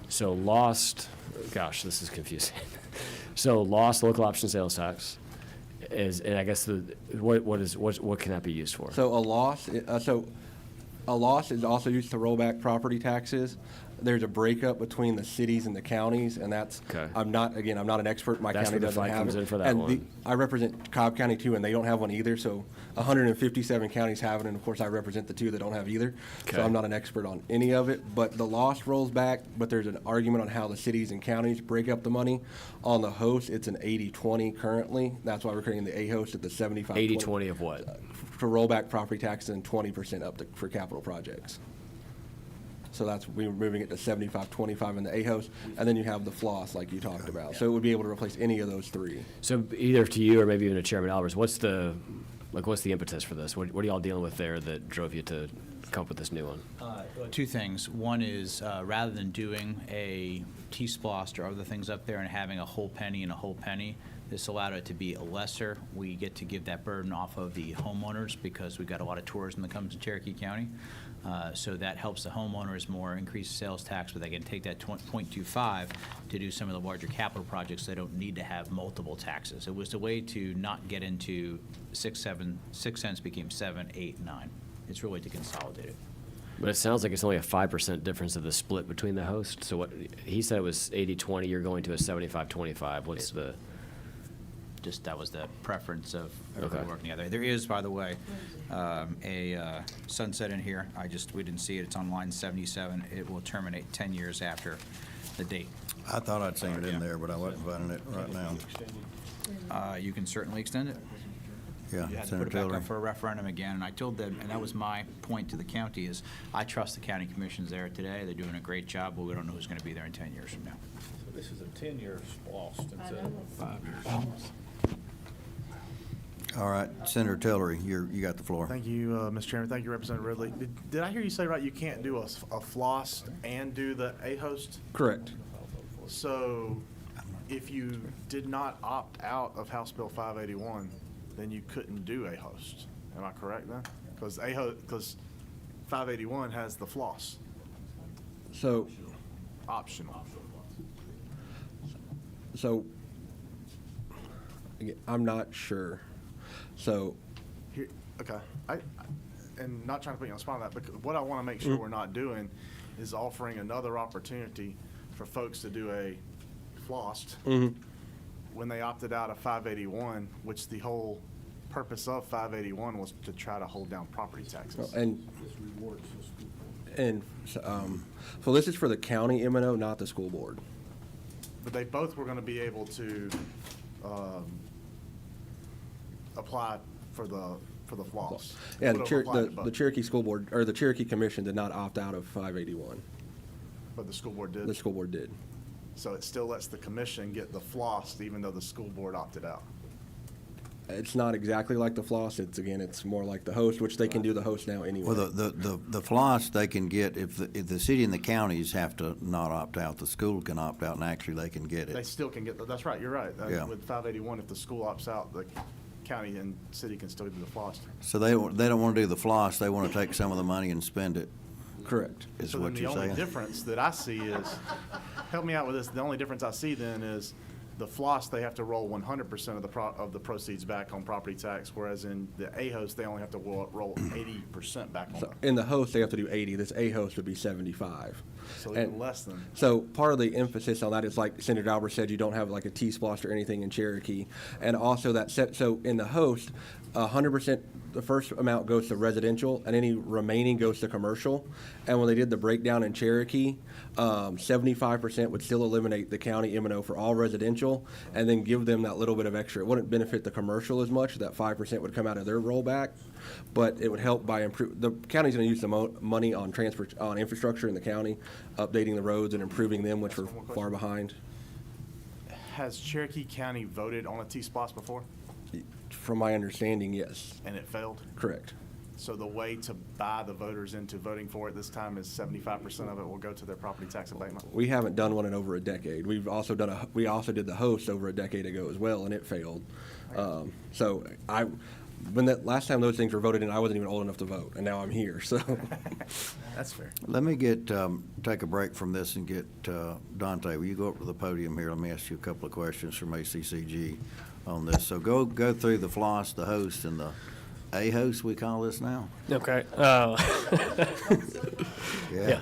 So lost, gosh, this is confusing. So lost local option sales tax and I guess what can that be used for? So a loss is also used to roll back property taxes. There's a breakup between the cities and the counties, and that's, Okay. I'm not an expert, my That's county where the doesn't fight have comes it. in for that And one. I represent Cobb County too, and they don't have one either, so 157 counties have it, and of course I represent the two that don't have either. Okay. So I'm not an expert on any of it, but the loss rolls back, but there's an argument on how the cities and counties break up the money. On the host, it's an 80-20 currently. That's why we're creating the A-host at the 75-20. 80/20 of what? To roll back property taxes and 20% up for capital projects. So we were moving it to 75-25 in the A-host, and then you have the floss like you talked about. So it would be able to replace any of those three. So either to you or maybe even to Chairman Albers, what's the impetus for this? What are y'all dealing with there that drove you to come up with this new one? Two things. One is, rather than doing a T-Splost or other things up there and having a whole penny and a whole penny, this allowed it to be a lesser. We get to give that burden off of the homeowners because we've got a lot of tourism that comes to Cherokee County. So that helps the homeowners more, increase sales tax, but they can take that 0.25 to do some of the larger capital projects. They don't need to have multiple taxes. It was a way to not get into 6 cents became 7, 8, 9. It's really to consolidate it. But it sounds like it's only a 5% difference of the split between the hosts. So what, he said it was 80/20, you're going to a 75/25. What's the? Just that was the preference of Okay. everybody working together. There is, by the way, a sunset in here. We didn't see it. It's on line 77. It will terminate 10 years after the date. I thought I'd seen it in there, but I wasn't finding it right now. You can certainly extend it. Yeah, You have to Senator put it back Tillery. up for a referendum again, and I told them, and that was my point to the county, is I trust the county commissions there today. They're doing a great job, but we don't know who's going to be there in 10 years from now. So this is a 10-year lost instead of 5 years. All right, Senator Tillery, you got the floor. Thank you, Mr. Chairman. Thank you, Representative Ridley. Did I hear you say, right, you can't do a floss and do the A-host? Correct. So if you did not opt out of House Bill 581, then you couldn't do A-host. Am I correct then? Because 581 has the floss So, optional. again, I'm not sure. So, Here, okay, and not trying to put you on the spot on that, but what I want to make sure we're not doing is offering another opportunity for folks to do a flossed when they opted out of 581, which the whole purpose of 581 was to try to hold down property taxes. so this is for the county M&O, not the school board. But they both were going to be able to apply for the floss. Yeah, Would have applied to the both, Cherokee School Board, or the Cherokee Commission did not opt out of 581. but the school board did. The school board did. So it still lets the commission get the floss even though the school board opted out. It's not exactly like the floss. It's more like the host, which they can do the host now anyway. Well, the floss they can get, if the city and the counties have to not opt out, the school can opt out, and actually they can get They it. still can get, that's right, you're right. Yeah. With 581, if the school opts out, the county and city can still do the floss. So they don't want to do the floss, they want to take some of the money and spend it, Correct. is So then what the you're only saying? difference that I see is, help me out with this, the only difference I see then is the floss, they have to roll 100% of the proceeds back on property tax, whereas in the A-host, they only have to roll 80% back on So it. in the host, they have to do 80. This A-host would be 75. So even And- less than. So part of the emphasis on that is, like Senator Albert said, you don't have like a T-Splost or anything in Cherokee. And also so in the host, 100%, the first amount goes to residential, and any remaining goes to commercial. And when they did the breakdown in Cherokee, 75% would still eliminate the county M&O for all residential, and then give them that little bit of extra. It wouldn't benefit the commercial as much, that 5% would come out of their rollback, but it would help by the county's gonna use the money on infrastructure in the county, updating the roads and improving them, which were One more far question. behind. Has Cherokee County voted on a T-Splost before, From my understanding, yes, and it failed? correct. So the way to buy the voters into voting for it this time is 75% of it will go to their property tax abatement? We haven't done one in over a decade. We also did the host over a decade ago as well, and it failed. When last time those things were voted in, I wasn't even old enough to vote, and now I'm here, so. That's fair. Let me take a break from this and get, Dante, will you go up to the podium here? Let me ask you a couple of questions from ACCG. on this. So go through the floss, the host, and the A-host, we call this now? Okay. Yeah.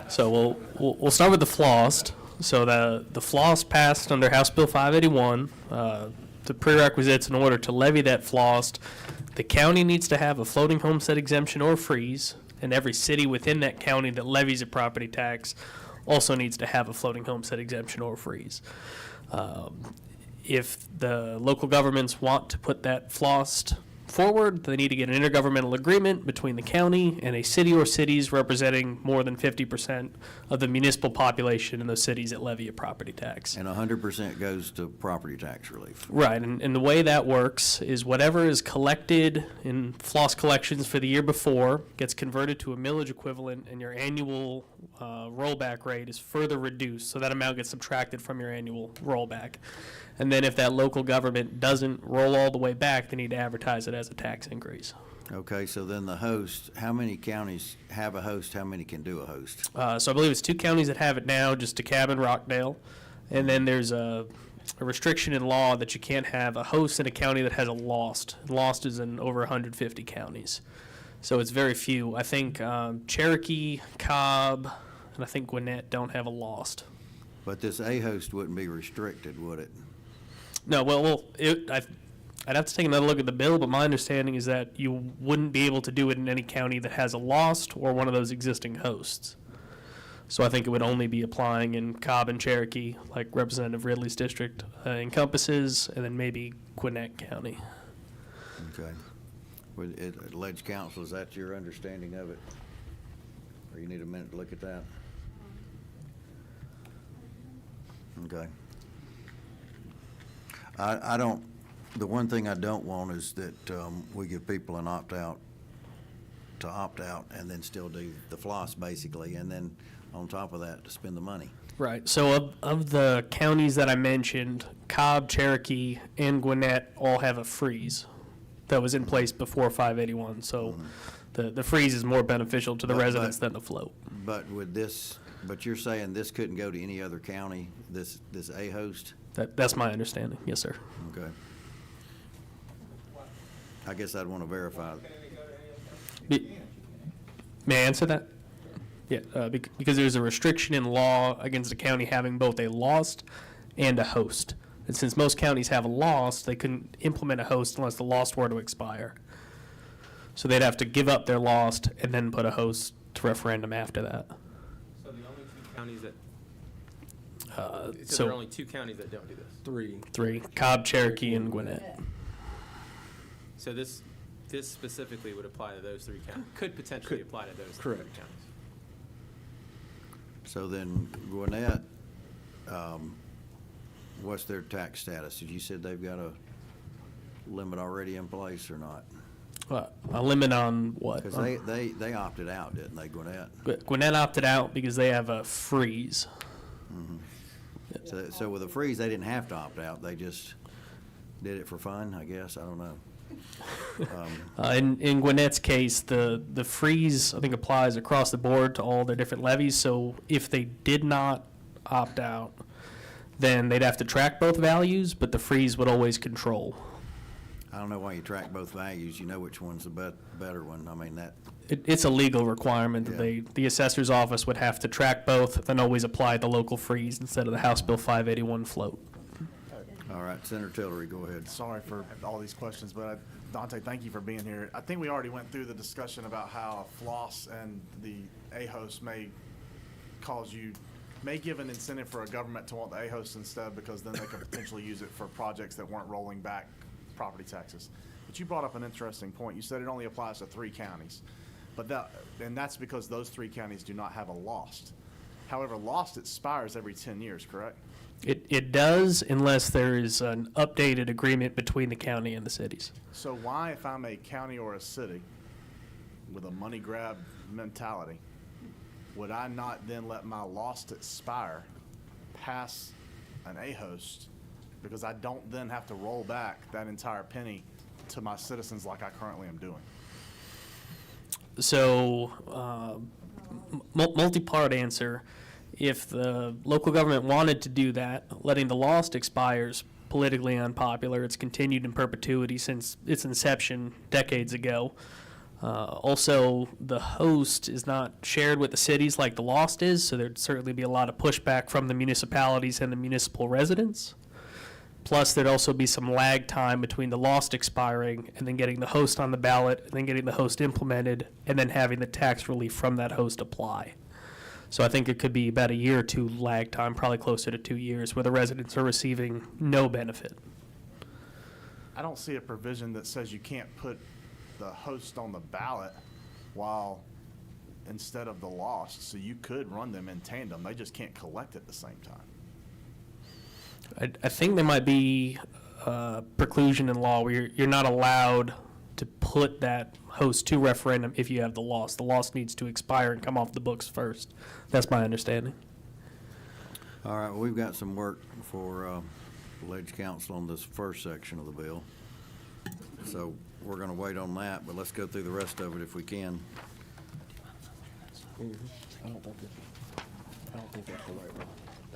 So we'll start with the flossed. So the floss passed under House Bill 581. The prerequisites in order to levy that flossed, the county needs to have a floating homestead exemption or freeze, and every city within that county that levies a property tax also needs to have a floating homestead exemption or freeze. If the local governments want to put that flossed forward, they need to get an intergovernmental agreement between the county and a city or cities representing more than 50% of the municipal population in those cities that levy a property tax. And 100% goes to property tax relief. Right, and the way that works is whatever is collected in floss collections for the year before gets converted to a millage equivalent, and your annual rollback rate is further reduced, so that amount gets subtracted from your annual rollback. And then if that local government doesn't roll all the way back, they need to advertise it as a tax increase. Okay, so then the host, how many counties have a host? How many can do a host? So I believe it's 2 counties that have it now, just DeKalb and Rockdale. And then there's a restriction in law that you can't have a host in a county that has a lost. Lost is in over 150 counties. So it's very few. I think Cherokee, Cobb, and I think Gwinnett don't have a lost. But this A-host wouldn't be restricted, would it? No, I'd have to take another look at the bill, but my understanding is that you wouldn't be able to do it in any county that has a lost or one of those existing hosts. So I think it would only be applying in Cobb and Cherokee, like Representative Ridley's district encompasses, and then maybe Gwinnett County. Okay. Ledge Council, is that your understanding of it? Or you need a minute to look at that? Okay. I don't, the one thing I don't want is that we give people an opt-out to opt out and then still do the floss, basically, and then on top of that, to spend the money. Right. So of the counties that I mentioned, Cobb, Cherokee, and Gwinnett all have a freeze that was in place before 581. So the freeze is more beneficial to the residents than the float. But with this, but you're saying this couldn't go to any other county, this A-host? That's my understanding. Yes, sir. Okay. I guess I'd want to verify. May I answer that? Yeah, because there's a restriction in law against a county having both a lost and a host. And since most counties have a lost, they couldn't implement a host unless the lost were to expire. So they'd have to give up their lost and then put a host to referendum after that. So the only 2 counties that, So there are only 2 counties that don't do this? 3, Cobb, Cherokee, and Gwinnett. So this specifically would apply to those 3 counties, could potentially apply to those 3 counties? So then Gwinnett, what's their tax status? Did you said they've got a limit already in place or not? A limit on what? Because they opted out, didn't they, Gwinnett? Gwinnett opted out because they have a freeze. So with a freeze, they didn't have to opt out. They just did it for fun, I guess. I don't know. In Gwinnett's case, the freeze, I think, applies across the board to all their different levies. So if they did not opt out, then they'd have to track both values, but the freeze would always control. I don't know why you track both values. You know which one's the better one. I mean, that. It's a legal requirement that Yeah. the assessor's office would have to track both, then always apply the local freeze instead of the House Bill 581 float. All right, Senator Tillery, go ahead. Sorry for all these questions, but Dante, thank you for being here. I think we already went through the discussion about how floss and the A-host may give an incentive for a government to want the A-host instead, because then they could potentially use it for projects that weren't rolling back property taxes. But you brought up an interesting point. You said it only applies to 3 counties. And that's because those 3 counties do not have a lost. However, lost expires every 10 years, correct? It does unless there is an updated agreement between the county and the cities. So why, if I'm a county or a city with a money grab mentality, would I not then let my lost expire past an A-host, because I don't then have to roll back that entire penny to my citizens like I currently am doing? So, multi-part answer. If the local government wanted to do that, letting the lost expires politically unpopular. It's continued in perpetuity since its inception decades ago. Also, the host is not shared with the cities like the Lost is, so there'd certainly be a lot of pushback from the municipalities and the municipal residents. Plus, there'd also be some lag time between the Lost expiring and then getting the host on the ballot, and then getting the host implemented, and then having the tax relief from that host apply. So I think it could be about a year or two lag time, probably closer to 2 years, where the residents are receiving no benefit. I don't see a provision that says you can't put the host on the ballot while, instead of the Lost, so you could run them in tandem, they just can't collect at the same time. I think there might be preclusion in law where you're not allowed to put that host to referendum if you have the loss. The loss needs to expire and come off the books first. That's my understanding. All right, well, we've got some work for Ledge Council on this first section of the bill. So we're going to wait on that, but let's go through the rest of it if we can. I don't think that's the right one.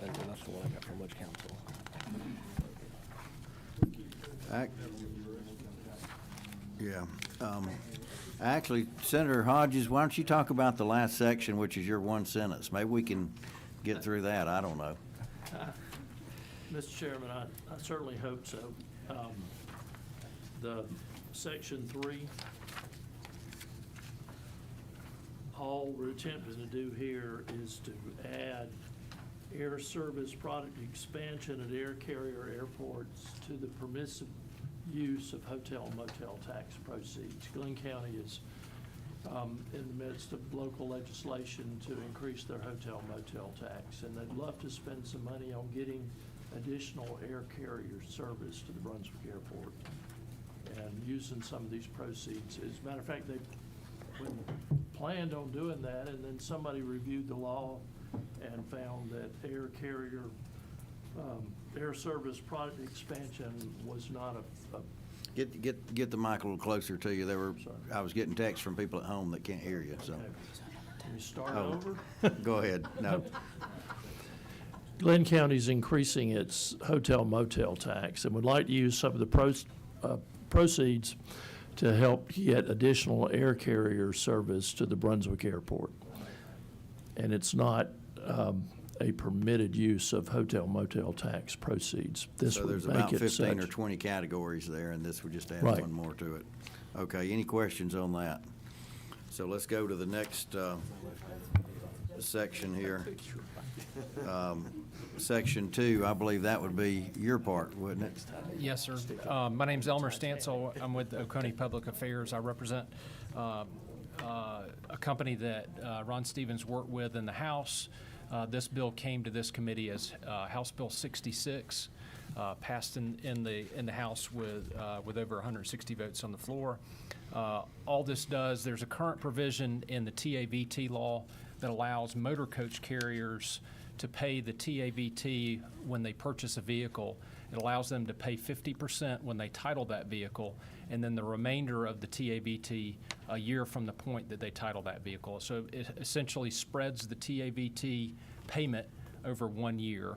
That's the one I got from Ledge Council. Yeah. Actually, Senator Hodges, why don't you talk about the last section, which is your one sentence? Maybe we can get through that. I don't know. Mr. Chairman, I certainly hope so. The section 3, all we're attempting to do here is to add air service product expansion at air carrier airports to the permissive use of hotel and motel tax proceeds. Glenn County is in the midst of local legislation to increase their hotel motel tax, and they'd love to spend some money on getting additional air carrier service to the Brunswick Airport and using some of these proceeds. As a matter of fact, they planned on doing that, and then somebody reviewed the law and found that air carrier, air service product expansion was not a Get the mic a little closer to you. Sorry. I was getting texts from people at home that can't hear you, so. Can we start Oh. over? Go ahead. No. Glenn County's increasing its hotel motel tax and would like to use some of the proceeds to help get additional air carrier service to the Brunswick Airport. And it's not a permitted use of hotel motel tax proceeds. This So there's would about make it 15 or such. 20 categories there, and this would just add Right. one more to it. Okay, any questions on that? So let's go to the next section here. Section 2, I believe that would be your part, wouldn't it? Yes, sir. My name's Elmer Stansel. I'm with Oconee Public Affairs. I represent a company that Ron Stevens worked with in the House. This bill came to this committee as House Bill 66, passed in the House with over 160 votes on the floor. All this does, there's a current provision in the TAVT law that allows motor coach carriers to pay the TAVT when they purchase a vehicle. It allows them to pay 50% when they title that vehicle, and then the remainder of the TAVT a year from the point that they title that vehicle. So it essentially spreads the TAVT payment over 1 year.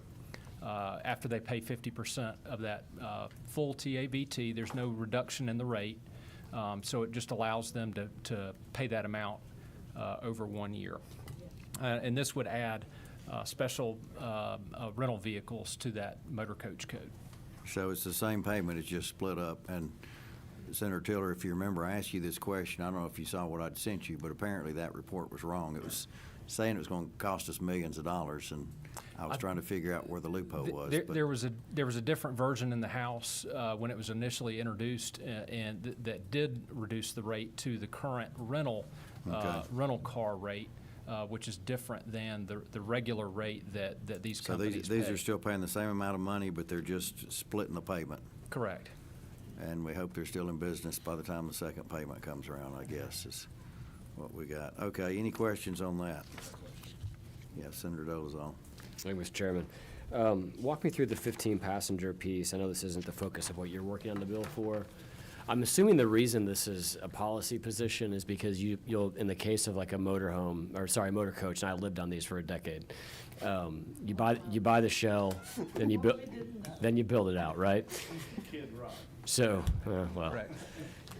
After they pay 50% of that full TAVT, there's no reduction in the rate. So it just allows them to pay that amount over 1 year. And this would add special rental vehicles to that motor coach code. So it's the same payment, it's just split up. And Senator Tiller, if you remember, I asked you this question. I don't know if you saw what I'd sent you, but apparently that report was wrong. It was saying it was going to cost us millions of dollars, and I was trying to figure out where the loophole was. but- There was a different version in the House when it was initially introduced, and that did reduce the rate to the current rental car rate, which is different than the regular rate that these So companies these pay. are still paying the same amount of money, but they're just splitting the payment. Correct. And we hope they're still in business by the time the second payment comes around, I guess, is what we got. Okay, any questions on that? Yeah, Senator Dolezal. Thank you, Mr. Chairman. Walk me through the 15-passenger piece. I know this isn't the focus of what you're working on the bill for. I'm assuming the reason this is a policy position is because you'll, in the case of like a motor coach, and I lived on these for a decade, you buy the shell, then you build it out, right? So, well. Right.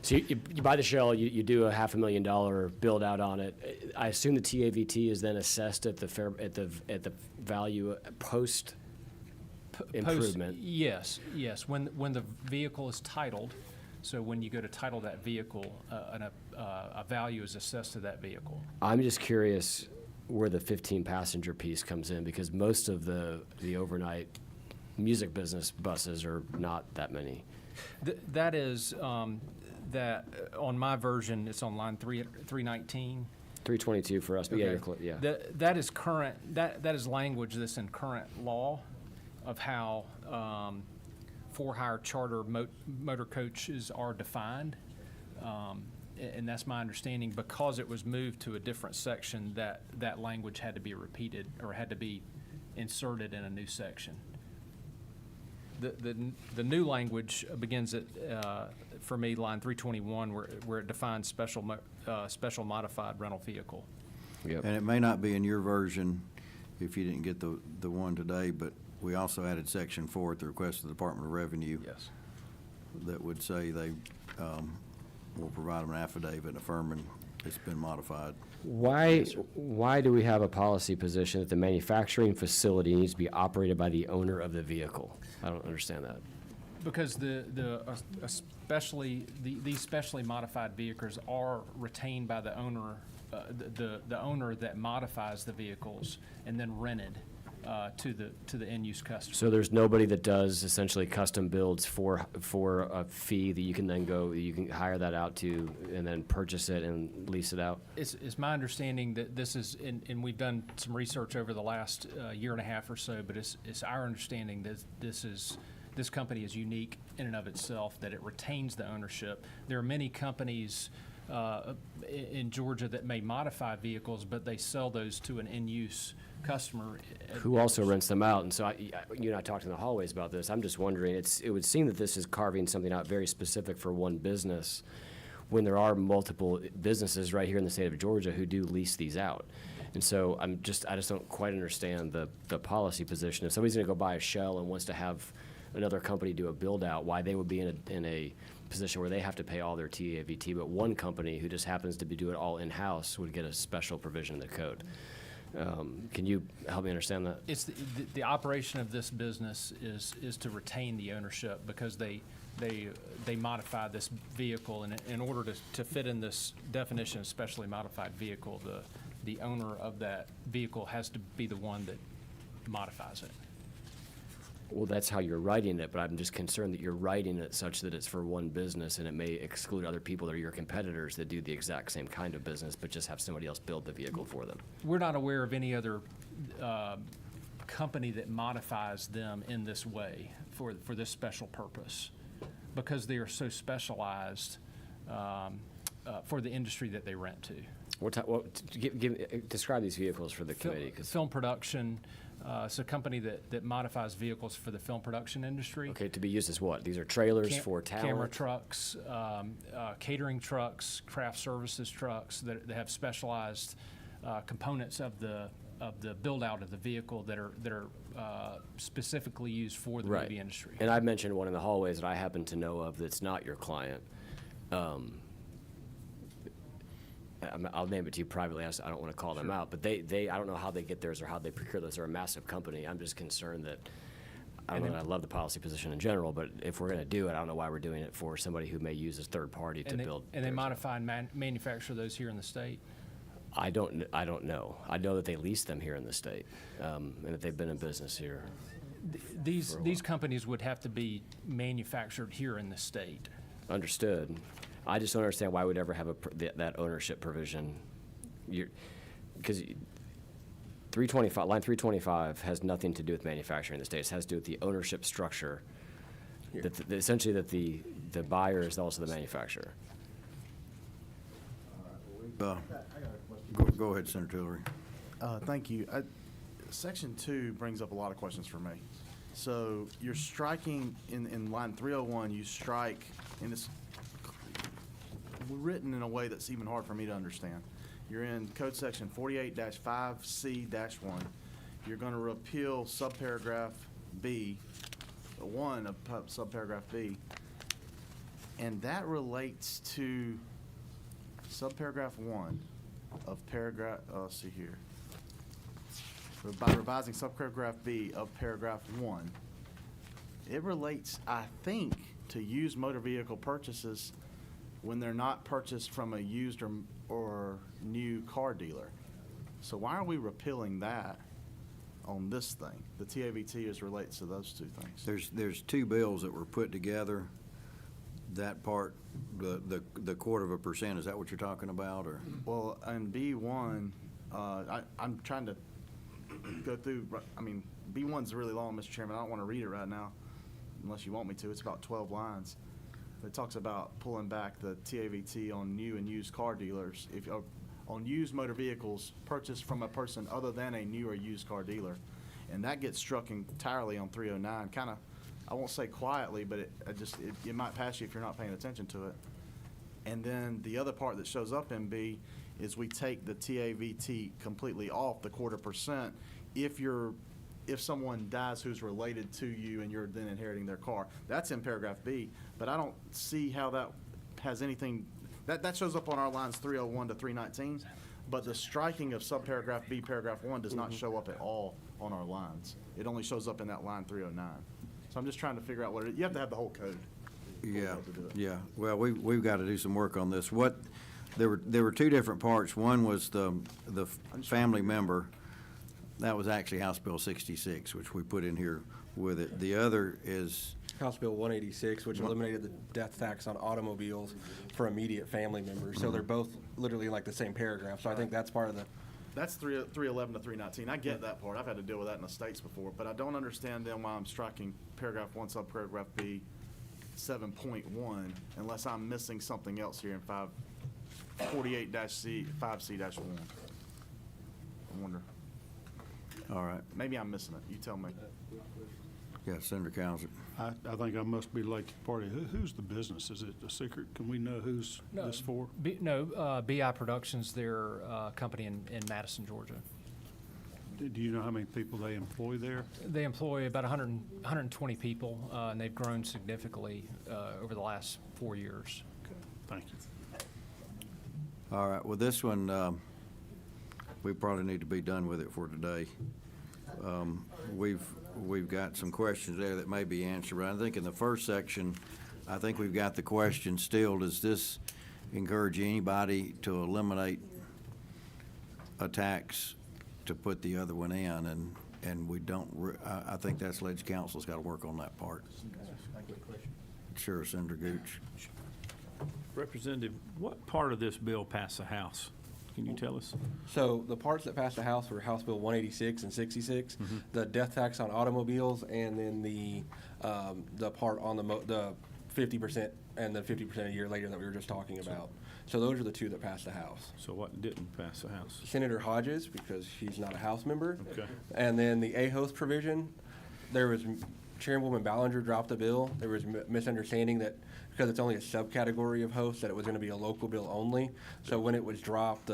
So you buy the shell, you do a $500,000 build out on it. I assume the TAVT is then assessed at the value post improvement. Yes. When the vehicle is titled, so when you go to title that vehicle, a value is assessed to that vehicle. I'm just curious where the 15-passenger piece comes in, because most of the overnight music business buses are not that many. That is, that on my version, it's on line 319. 322 for us, but yeah, Okay. yeah. That is current, that is language that's in current law of how for-hire charter motor coaches are defined. And that's my understanding. Because it was moved to a different section, that language had to be repeated or had to be inserted in a new section. The new language begins at, for me, line 321, where it defines special modified rental vehicle. Yep. And it may not be in your version if you didn't get the one today, but we also added Section 4 at the request of the Department of Revenue. Yes. That would say they will provide them an affidavit affirming it's been modified. Why do we have a policy position that the manufacturing facility needs to be operated by the owner of the vehicle? I don't understand that. Because these specially modified vehicles are retained by the owner, the owner that modifies the vehicles and then rented to the end-use customer. So there's nobody that does essentially custom builds for a fee that you can then you can hire that out to and then purchase it and lease it out? It's my understanding that this is, and we've done some research over the last year and a half or so, but it's our understanding that this company is unique in and of itself, that it retains the ownership. There are many companies in Georgia that may modify vehicles, but they sell those to an end-use customer. Who also rents them out. And so you and I talked in the hallways about this. I'm just wondering, it would seem that this is carving something out very specific for one business when there are multiple businesses right here in the state of Georgia who do lease these out. And so I just don't quite understand the policy position. If somebody's going to go buy a shell and wants to have another company do a build out, why they would be in a position where they have to pay all their TAVT, but one company who just happens to do it all in-house would get a special provision in the code. Can you help me understand that? It's the operation of this business is to retain the ownership because they modify this vehicle, and in order to fit in this definition of specially modified vehicle, the owner of that vehicle has to be the one that modifies it. Well, that's how you're writing it, but I'm just concerned that you're writing it such that it's for one business and it may exclude other people that are your competitors that do the exact same kind of business, but just have somebody else build the vehicle for them. We're not aware of any other company that modifies them in this way for this special purpose, because they are so specialized for the industry that they rent to. Describe these vehicles for the committee. Film production. It's a company that modifies vehicles for the film production industry. Okay, to be used as what? These are trailers for talent? Camera trucks, catering trucks, craft services trucks that have specialized components of the build-out of the vehicle that are specifically used for the movie industry. And I mentioned one in the hallways that I happen to know of that's not your client. I'll name it to you privately. I don't want to call them out, but I don't know how they get theirs or how they procure those. They're a massive company. I'm just concerned that, I love the policy position in general, but if we're going to do it, I don't know why we're doing it for somebody who may use a third party to build. And they modify and manufacture those here in the state? I don't know. I know that they lease them here in the state, and that they've been in business here. These companies would have to be manufactured here in the state. Understood. I just don't understand why we'd ever have that ownership provision. Because line 325 has nothing to do with manufacturing in the state. It has to do with the ownership structure. Essentially, that the buyer is also the manufacturer. Go ahead, Senator Tillery. Thank you. Section 2 brings up a lot of questions for me. So you're striking in line 301, you strike, and it's written in a way that's even hard for me to understand. You're in code section 48-5C-1. You're going to repeal subparagraph B, 1 of subparagraph B, and that relates to subparagraph 1 of paragraph, let's see here. By revising subparagraph B of paragraph 1, it relates, I think, to used motor vehicle purchases when they're not purchased from a used or new car dealer. So why are we repealing that on this thing? The TAVT is relates to those two things. There's two bills that were put together. That part, the 0.25%, is that what you're talking about, or? Well, in B1, I'm trying to go through, I mean, B1's really long, Mr. Chairman. I don't want to read it right now unless you want me to. It's about 12 lines. It talks about pulling back the TAVT on new and used car dealers, on used motor vehicles purchased from a person other than a new or used car dealer. And that gets struck entirely on 309, kind of, I won't say quietly, but it might pass you if you're not paying attention to it. And then the other part that shows up in B is we take the TAVT completely off the 0.25% if someone dies who's related to you and you're then inheriting their car. That's in paragraph B, but I don't see how that has anything, that shows up on our lines 301 to 319, but the striking of subparagraph B, paragraph 1 does not show up at all on our lines. It only shows up in that line 309. So I'm just trying to figure out what you have to have the whole code. Yeah, yeah. Well, we've got to do some work on this. There were two different parts. One was the family member. That was actually House Bill 66, which we put in here with it. The other is House Bill 186, which eliminated the death tax on automobiles for immediate family members. So they're both literally like the same paragraph. So I think that's part of the. That's 311 to 319. I get that part. I've had to deal with that in the States before, but I don't understand then why I'm striking paragraph 1, subparagraph B, 7.1, unless I'm missing something else here in 48-5C-1. I wonder. All right. Maybe I'm missing it. You tell me. Yeah, Senator Cowser. I think I must be late to the party. Who's the business? Is it a secret? Can we know who's this for? BI Productions, they're a company in Madison, Georgia. Do you know how many people they employ there? They employ about 120 people, and they've grown significantly over the last 4 years. Okay, thank you. All right, well, this one, we probably need to be done with it for today. We've got some questions there that may be answered, but I think in the first section, I think we've got the question still, does this encourage anybody to eliminate a tax to put the other one in? And we don't, I think that's Ledge Council's got to work on that part. Sure, Senator Gooch. Representative, what part of this bill passed the House? Can you tell us? So the parts that passed the House were House Bill 186 and 66, the death tax on automobiles, and then the part on the 50% and the 50% a year later that we were just talking about. So those are the two that passed the House. So what didn't pass the House? Senator Hodges, because he's not a House member. Okay. And then the AHOS provision, there was, Chairwoman Ballinger dropped the bill. There was misunderstanding that because it's only a subcategory of host, that it was going to be a local bill only. So when it was dropped,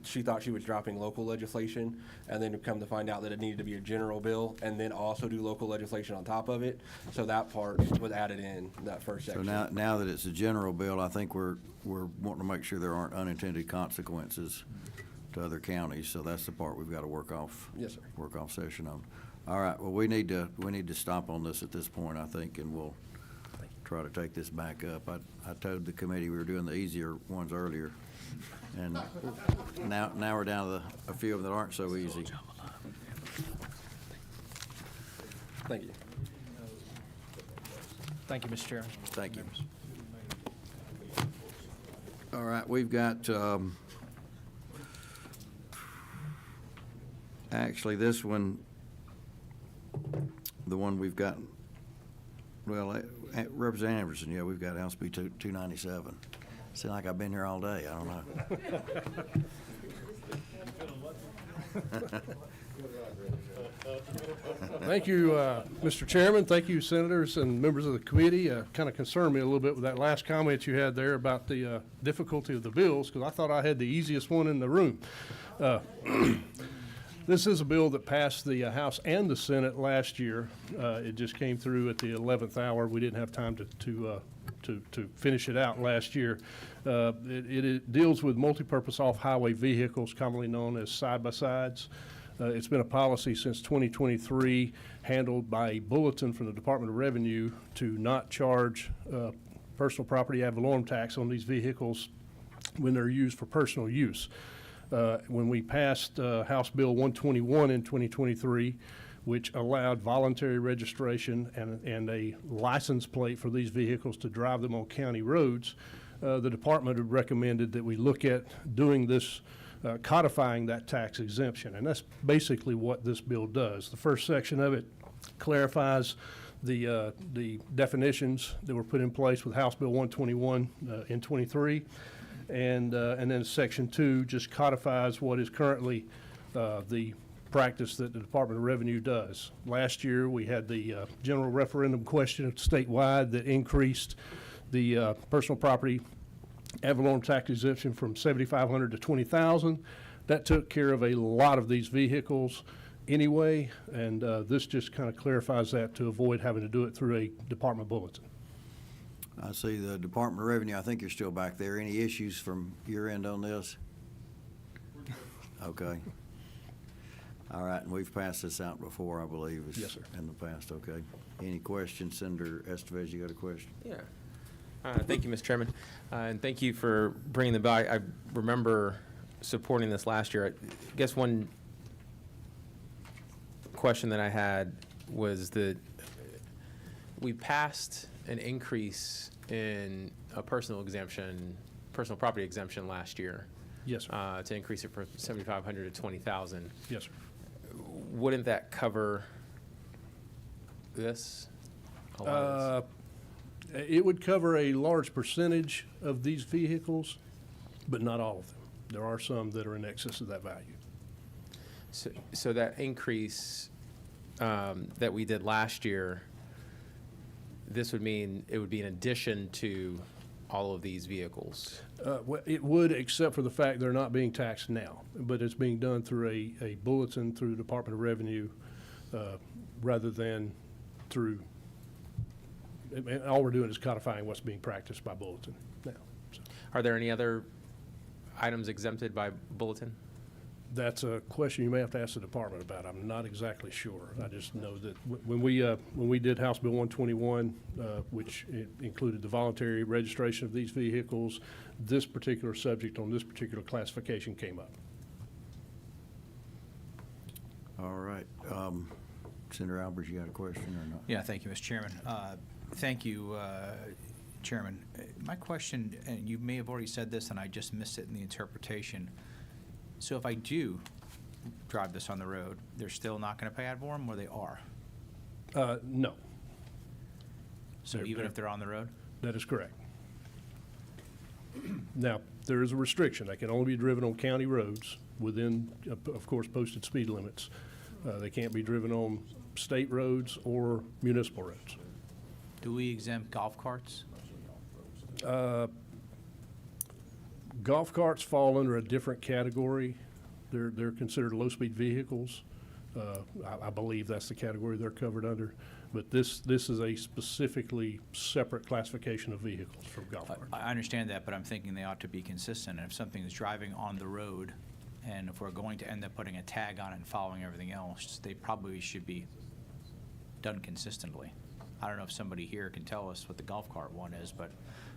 she thought she was dropping local legislation, and then come to find out that it needed to be a general bill and then also do local legislation on top of it. So that part was added in that first section. So now that it's a general bill, I think we're wanting to make sure there aren't unintended consequences to other counties. So that's the part we've got to work off. Yes, sir. Work off session on. All right. Well, we need to stop on this at this point, I think, and we'll try to take this back up. I told the committee we were doing the easier ones earlier, and now we're down to a few of them that aren't so easy. Thank you. Thank you, Mr. Chairman. Thank you. All right, we've got, actually, this one, the one we've got, well, Representative Anderson, yeah, we've got House B 297. Seems like I've been here all day, I don't know. Thank you, Mr. Chairman. Thank you, senators and members of the committee. Kind of concerned me a little bit with that last comment you had there about the difficulty of the bills, because I thought I had the easiest one in the room. This is a bill that passed the House and the Senate last year. It just came through at the 11th hour. We didn't have time to finish it out last year. It deals with multipurpose off-highway vehicles, commonly known as side-by-sides. It's been a policy since 2023, handled by a bulletin from the Department of Revenue to not charge personal property ad valorem tax on these vehicles when they're used for personal use. When we passed House Bill 121 in 2023, which allowed voluntary registration and a license plate for these vehicles to drive them on county roads, the department had recommended that we look at doing this, codifying that tax exemption. And that's basically what this bill does. The first section of it clarifies the definitions that were put in place with House Bill 121 in 23. And then Section 2 just codifies what is currently the practice that the Department of Revenue does. Last year, we had the general referendum question statewide that increased the personal property ad valorem tax exemption from $7,500 to $20,000. That took care of a lot of these vehicles anyway, and this just kind of clarifies that to avoid having to do it through a department bulletin. I see the Department of Revenue, I think you're still back there. Any issues from your end on this? Okay. All right, and we've passed this out before, I believe. Yes, sir. In the past, okay. Any questions? Senator Estevez, you got a question? Yeah. Thank you, Mr. Chairman. And thank you for bringing the bill. I remember supporting this last year. I guess one question that I had was that we passed an increase in a personal property exemption last year. Yes, sir. To increase it from $7,500 to $20,000. Yes, sir. Wouldn't that cover this? A lot of this? It would cover a large percentage of these vehicles, but not all of them. There are some that are in excess of that value. So that increase that we did last year, this would mean it would be in addition to all of these vehicles? Well, it would, except for the fact they're not being taxed now, but it's being done through a bulletin through the Department of Revenue rather than through, and all we're doing is codifying what's being practiced by bulletin now. So Are there any other items exempted by bulletin? that's a question you may have to ask the department about. I'm not exactly sure. I just know that when we did House Bill 121, which included the voluntary registration of these vehicles, this particular subject on this particular classification came up. All right. Senator Albers, you got a question or not? Yeah, thank you, Mr. Chairman. Thank you, Chairman. My question, and you may have already said this and I just missed it in the interpretation. So if I do drive this on the road, they're still not going to pay ad valorem, or they are? No. So even if they're on the road? That is correct. Now, there is a restriction. They can only be driven on county roads within, of course, posted speed limits. They can't be driven on state roads or municipal roads. Do we exempt golf carts? Golf carts fall under a different category. They're considered low-speed vehicles. I believe that's the category they're covered under. But this is a specifically separate classification of vehicles from golf carts. I understand that, but I'm thinking they ought to be consistent. And if something is driving on the road, and if we're going to end up putting a tag on it and following everything else, they probably should be done consistently. I don't know if somebody here can tell us what the golf cart one is, but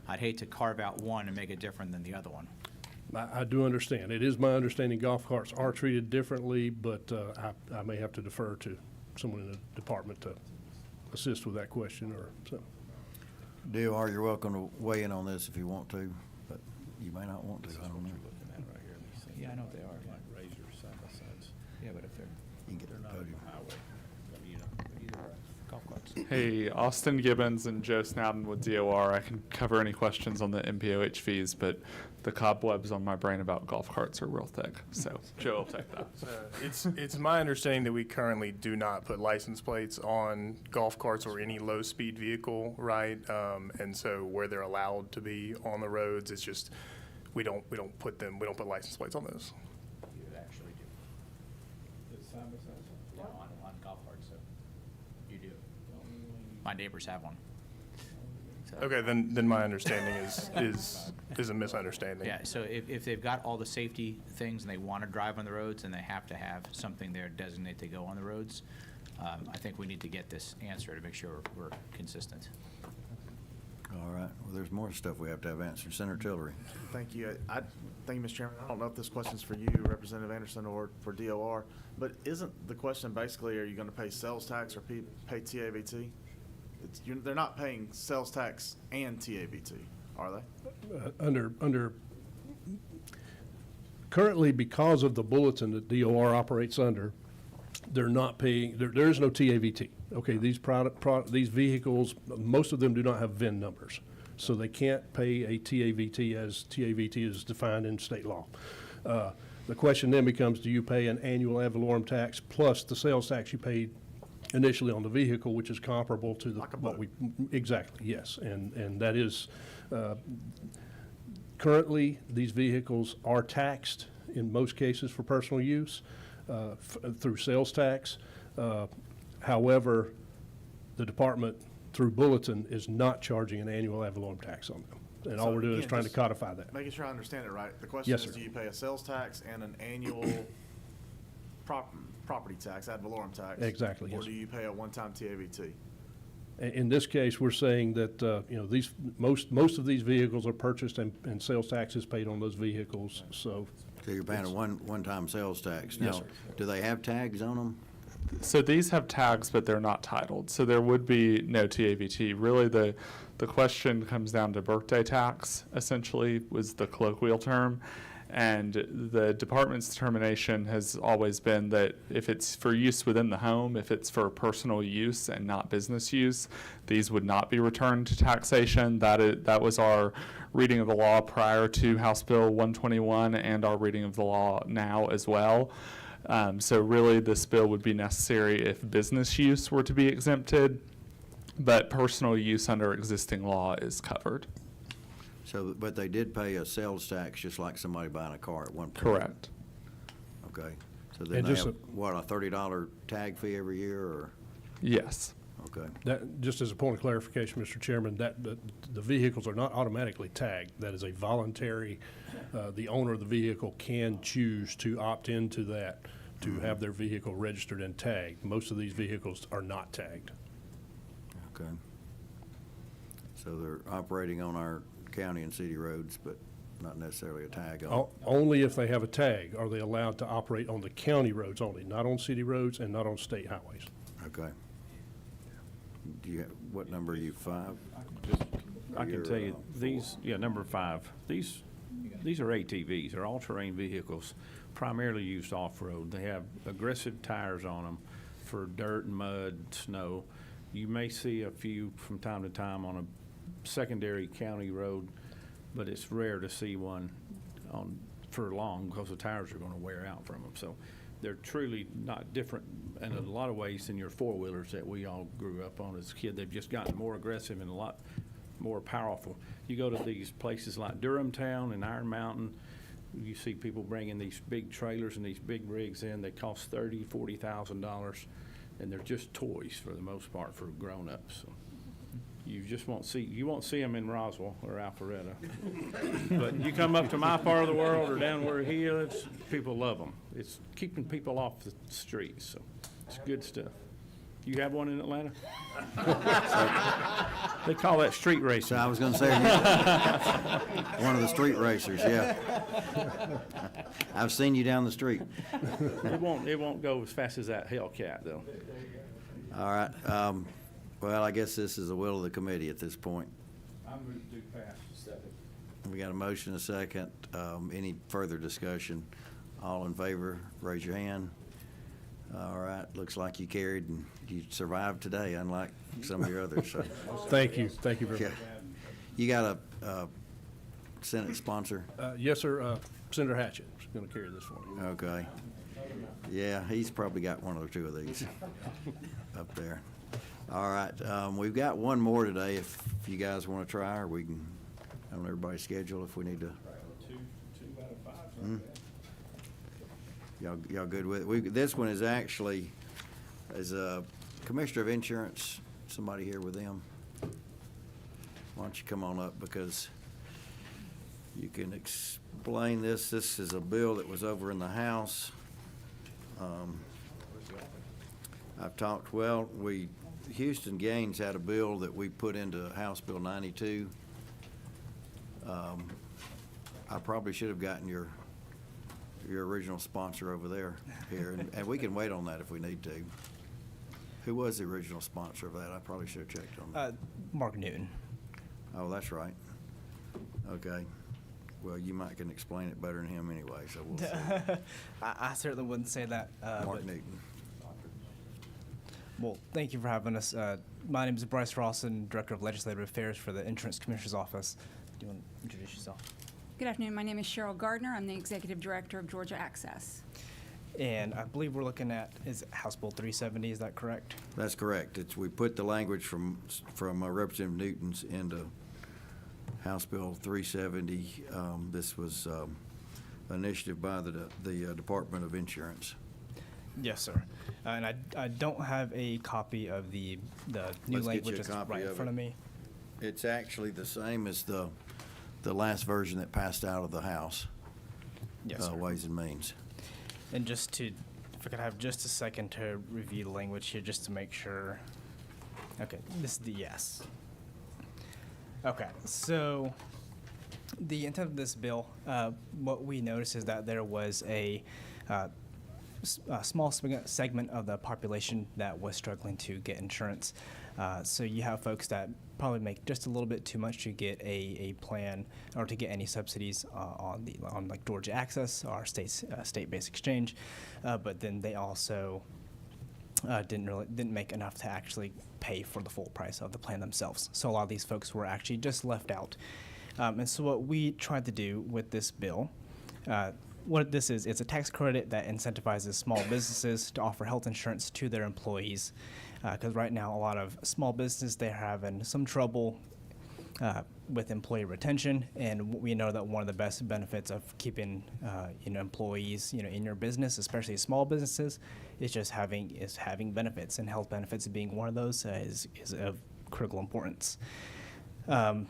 I'd hate to carve out one and make it different than the other one. I do understand. It is my understanding golf carts are treated differently, but I may have to defer to someone in the department to assist with that question or so. DOR, you're welcome to weigh in on this if you want to, but you may not want to. I don't know. Yeah, I know what they are. Yeah, but if they're... You can get to the podium. golf carts. Hey, Austin Gibbons and Joe Snowden with DOR. I can cover any questions on the MPOH fees, but the cobwebs on my brain about golf carts are real thick. So Joe will take that. It's my understanding that we currently do not put license plates on golf carts or any low-speed vehicle, right? And so where they're allowed to be on the roads, it's just, we don't put license plates on those. You actually do. Yeah, on golf carts, so you do. My neighbors have one. So- Okay, then my understanding is a misunderstanding. Yeah, so if they've got all the safety things and they want to drive on the roads and they have to have something there designate to go on the roads, I think we need to get this answer to make sure we're consistent. All right, well, there's more stuff we have to have answered. Senator Tillery. Thank you. Thank you, Mr. Chairman. I don't know if this question's for you, Representative Anderson, or for DOR, but isn't the question basically, are you going to pay sales tax or pay TABT? They're not paying sales tax and TABT, are they? Currently, because of the bulletin that DOR operates under, they're not paying, there is no TAVT. Okay, these vehicles, most of them do not have VIN numbers, so they can't pay a TAVT as TAVT is defined in state law. The question then becomes, do you pay an annual ad valorem tax plus the sales tax you paid initially on the vehicle, which is comparable to the, exactly, yes. And that is, currently, these vehicles are taxed in most cases for personal use through sales tax. However, the department, through bulletin, is not charging an annual ad valorem tax on them. And all we're doing is trying to codify that. Making sure I understand it right. The question Yes, is, sir. do you pay a sales tax and an annual property tax, ad valorem tax? Exactly, yes, Or do you pay a one-time TABT? In this case, we're saying that, these, most of these vehicles are purchased and sales tax is paid on those vehicles, so. So you're paying a one-time sales tax. Yes, Now, sir. do they have tags on them? So these have tags, but they're not titled. So there would be no TAVT. Really, the question comes down to birthday tax, essentially, was the colloquial term. And the department's determination has always been that if it's for use within the home, if it's for personal use and not business use, these would not be returned to taxation. That was our reading of the law prior to House Bill 121 and our reading of the law now as well. So really, this bill would be necessary if business use were to be exempted, but personal use under existing law is covered. So, but they did pay a sales tax just like somebody buying a car at one point? Correct. Okay. So then And they just have, what, a $30 tag fee every year, or? Yes. Okay. That, just as a point of clarification, Mr. Chairman, that the vehicles are not automatically tagged. That is a voluntary, the owner of the vehicle can choose to opt into that, to have their vehicle registered and tagged. Most of these vehicles are not tagged. Okay. So they're operating on our county and city roads, but not necessarily a tag on. Only if they have a tag are they allowed to operate on the county roads only, not on city roads and not on state highways. Okay. Do you, what number are you, 5? I can You're, tell you, 4. number 5, these are ATVs, they're all-terrain vehicles, primarily used off-road. They have aggressive tires on them for dirt and mud, snow. You may see a few from time to time on a secondary county road, but it's rare to see one for long because the tires are going to wear out from them. So they're truly not different in a lot of ways than your four-wheelers that we all grew up on as a kid. They've just gotten more aggressive and a lot more powerful. You go to these places like Durham Town and Iron Mountain, you see people bringing these big trailers and these big rigs in. They cost $30,000, $40,000, and they're just toys for the most part for grown-ups. So you just won't see them in Roswell or Alpharetta. But you come up to my part of the world or down where he lives, people love them. It's keeping people off the streets, so it's good stuff. You have one in Atlanta? They call that street racing. So I was going to say, one of the street racers, yeah. I've seen you down the street. It won't go as fast as that Hellcat, though. All right. Well, I guess this is the will of the committee at this point. I'm going to do pass. We got a motion, a second. Any further discussion? All in favor, raise your hand. All right, looks like you carried and you survived today, unlike some of your others, so. Thank you very much. Yeah. You got a Senate sponsor? Yes, sir, Senator Hatchett is going to carry this for you. Okay. Yeah, he's probably got one or two of these up there. All right, we've got one more today if you guys want to try, or we can, on everybody's schedule if we need to. Two out of five. Hmm? Y'all good with it? This one is actually, as a Commissioner of Insurance, somebody here with them. Why don't you come on up, because you can explain this. This is a bill that was over in the House. I've talked, Houston Gaines had a bill that we put into House Bill 92. I probably should have gotten your original sponsor over there here, and we can wait on that if we need to. Who was the original sponsor of that? I probably should have checked on that. Mark Newton. Oh, that's right. Okay. Well, you might can explain it better than him anyway, so we'll see. I certainly wouldn't say that. Mark but- Newton. Well, thank you for having us. My name is Bryce Rawson, Director of Legislative Affairs for the Insurance Commissioner's Office. Do you want to introduce yourself? Good afternoon. My name is Cheryl Gardner. I'm the Executive Director of Georgia Access. And I believe we're looking at, is House Bill 370, is that correct? That's correct. We put the language from Representative Newton's into House Bill 370. This was initiative by the Department of Insurance. Yes, sir. And I don't have a copy of the new Let's get you language a that's copy right in of front it. of me. It's actually the same as the last version that passed out of the House. Yes, sir. Ways and Means. And just to, if I could have just a second to review the language here, just to make sure. Okay, this is the yes. Okay, so the intent of this bill, what we noticed is that there was a small segment of the population that was struggling to get insurance. So you have folks that probably make just a little bit too much to get a plan or to get any subsidies on like Georgia Access, our state-based exchange, but then they also didn't make enough to actually pay for the full price of the plan themselves. So a lot of these folks were actually just left out. And so what we tried to do with this bill, what this is, it's a tax credit that incentivizes small businesses to offer health insurance to their employees. Because right now, a lot of small businesses, they're having some trouble with employee retention, and we know that one of the best benefits of keeping employees in your business, especially small businesses, is just having benefits, and health benefits being one of those is of critical importance. And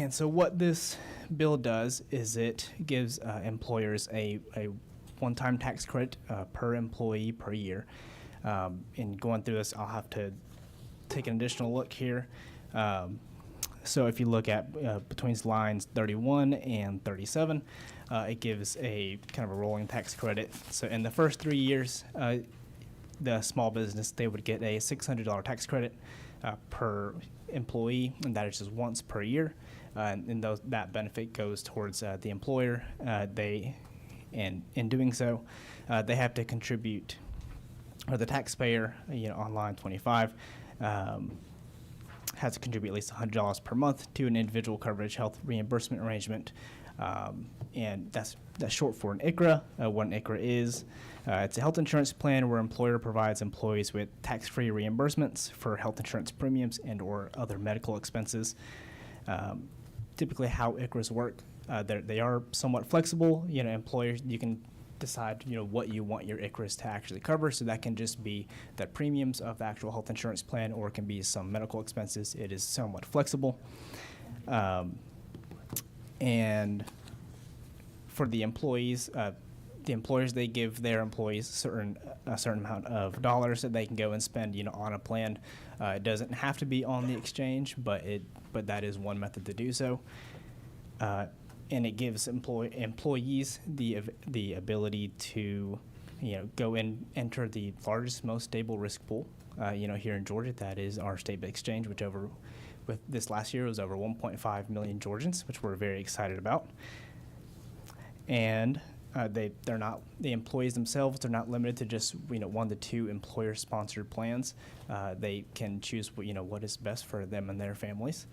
so what this bill does is it gives employers a one-time tax credit per employee per year. In going through this, I'll have to take an additional look here. So if you look at between lines 31 and 37, it gives a kind of a rolling tax credit. So in the first 3 years, the small business, they would get a $600 tax credit per employee, and that is just once per year. And that benefit goes towards the employer. And in doing so, they have to contribute, or the taxpayer, on line 25, has to contribute at least $100 per month to an individual coverage health reimbursement arrangement. And that's short for an ICHRA. What an ICHRA is, it's a health insurance plan where employer provides employees with tax-free reimbursements for health insurance premiums and or other medical expenses. Typically how ICHRAs work, they are somewhat flexible. Employers, you can decide what you want your ICHRAs to actually cover, so that can just be the premiums of the actual health insurance plan, or it can be some medical expenses. It is somewhat flexible. And for the employees, they give their employees a certain amount of dollars that they can go and spend on a plan. It doesn't have to be on the exchange, but that is one method to do so. And it gives employees the ability to go and enter the largest, most stable risk pool here in Georgia. That is our state exchange, which with this last year was over 1.5 million Georgians, which we're very excited about. And they're not, the employees themselves, they're not limited to just, 1 to 2 employer-sponsored plans. They can choose, what is best for them and their families.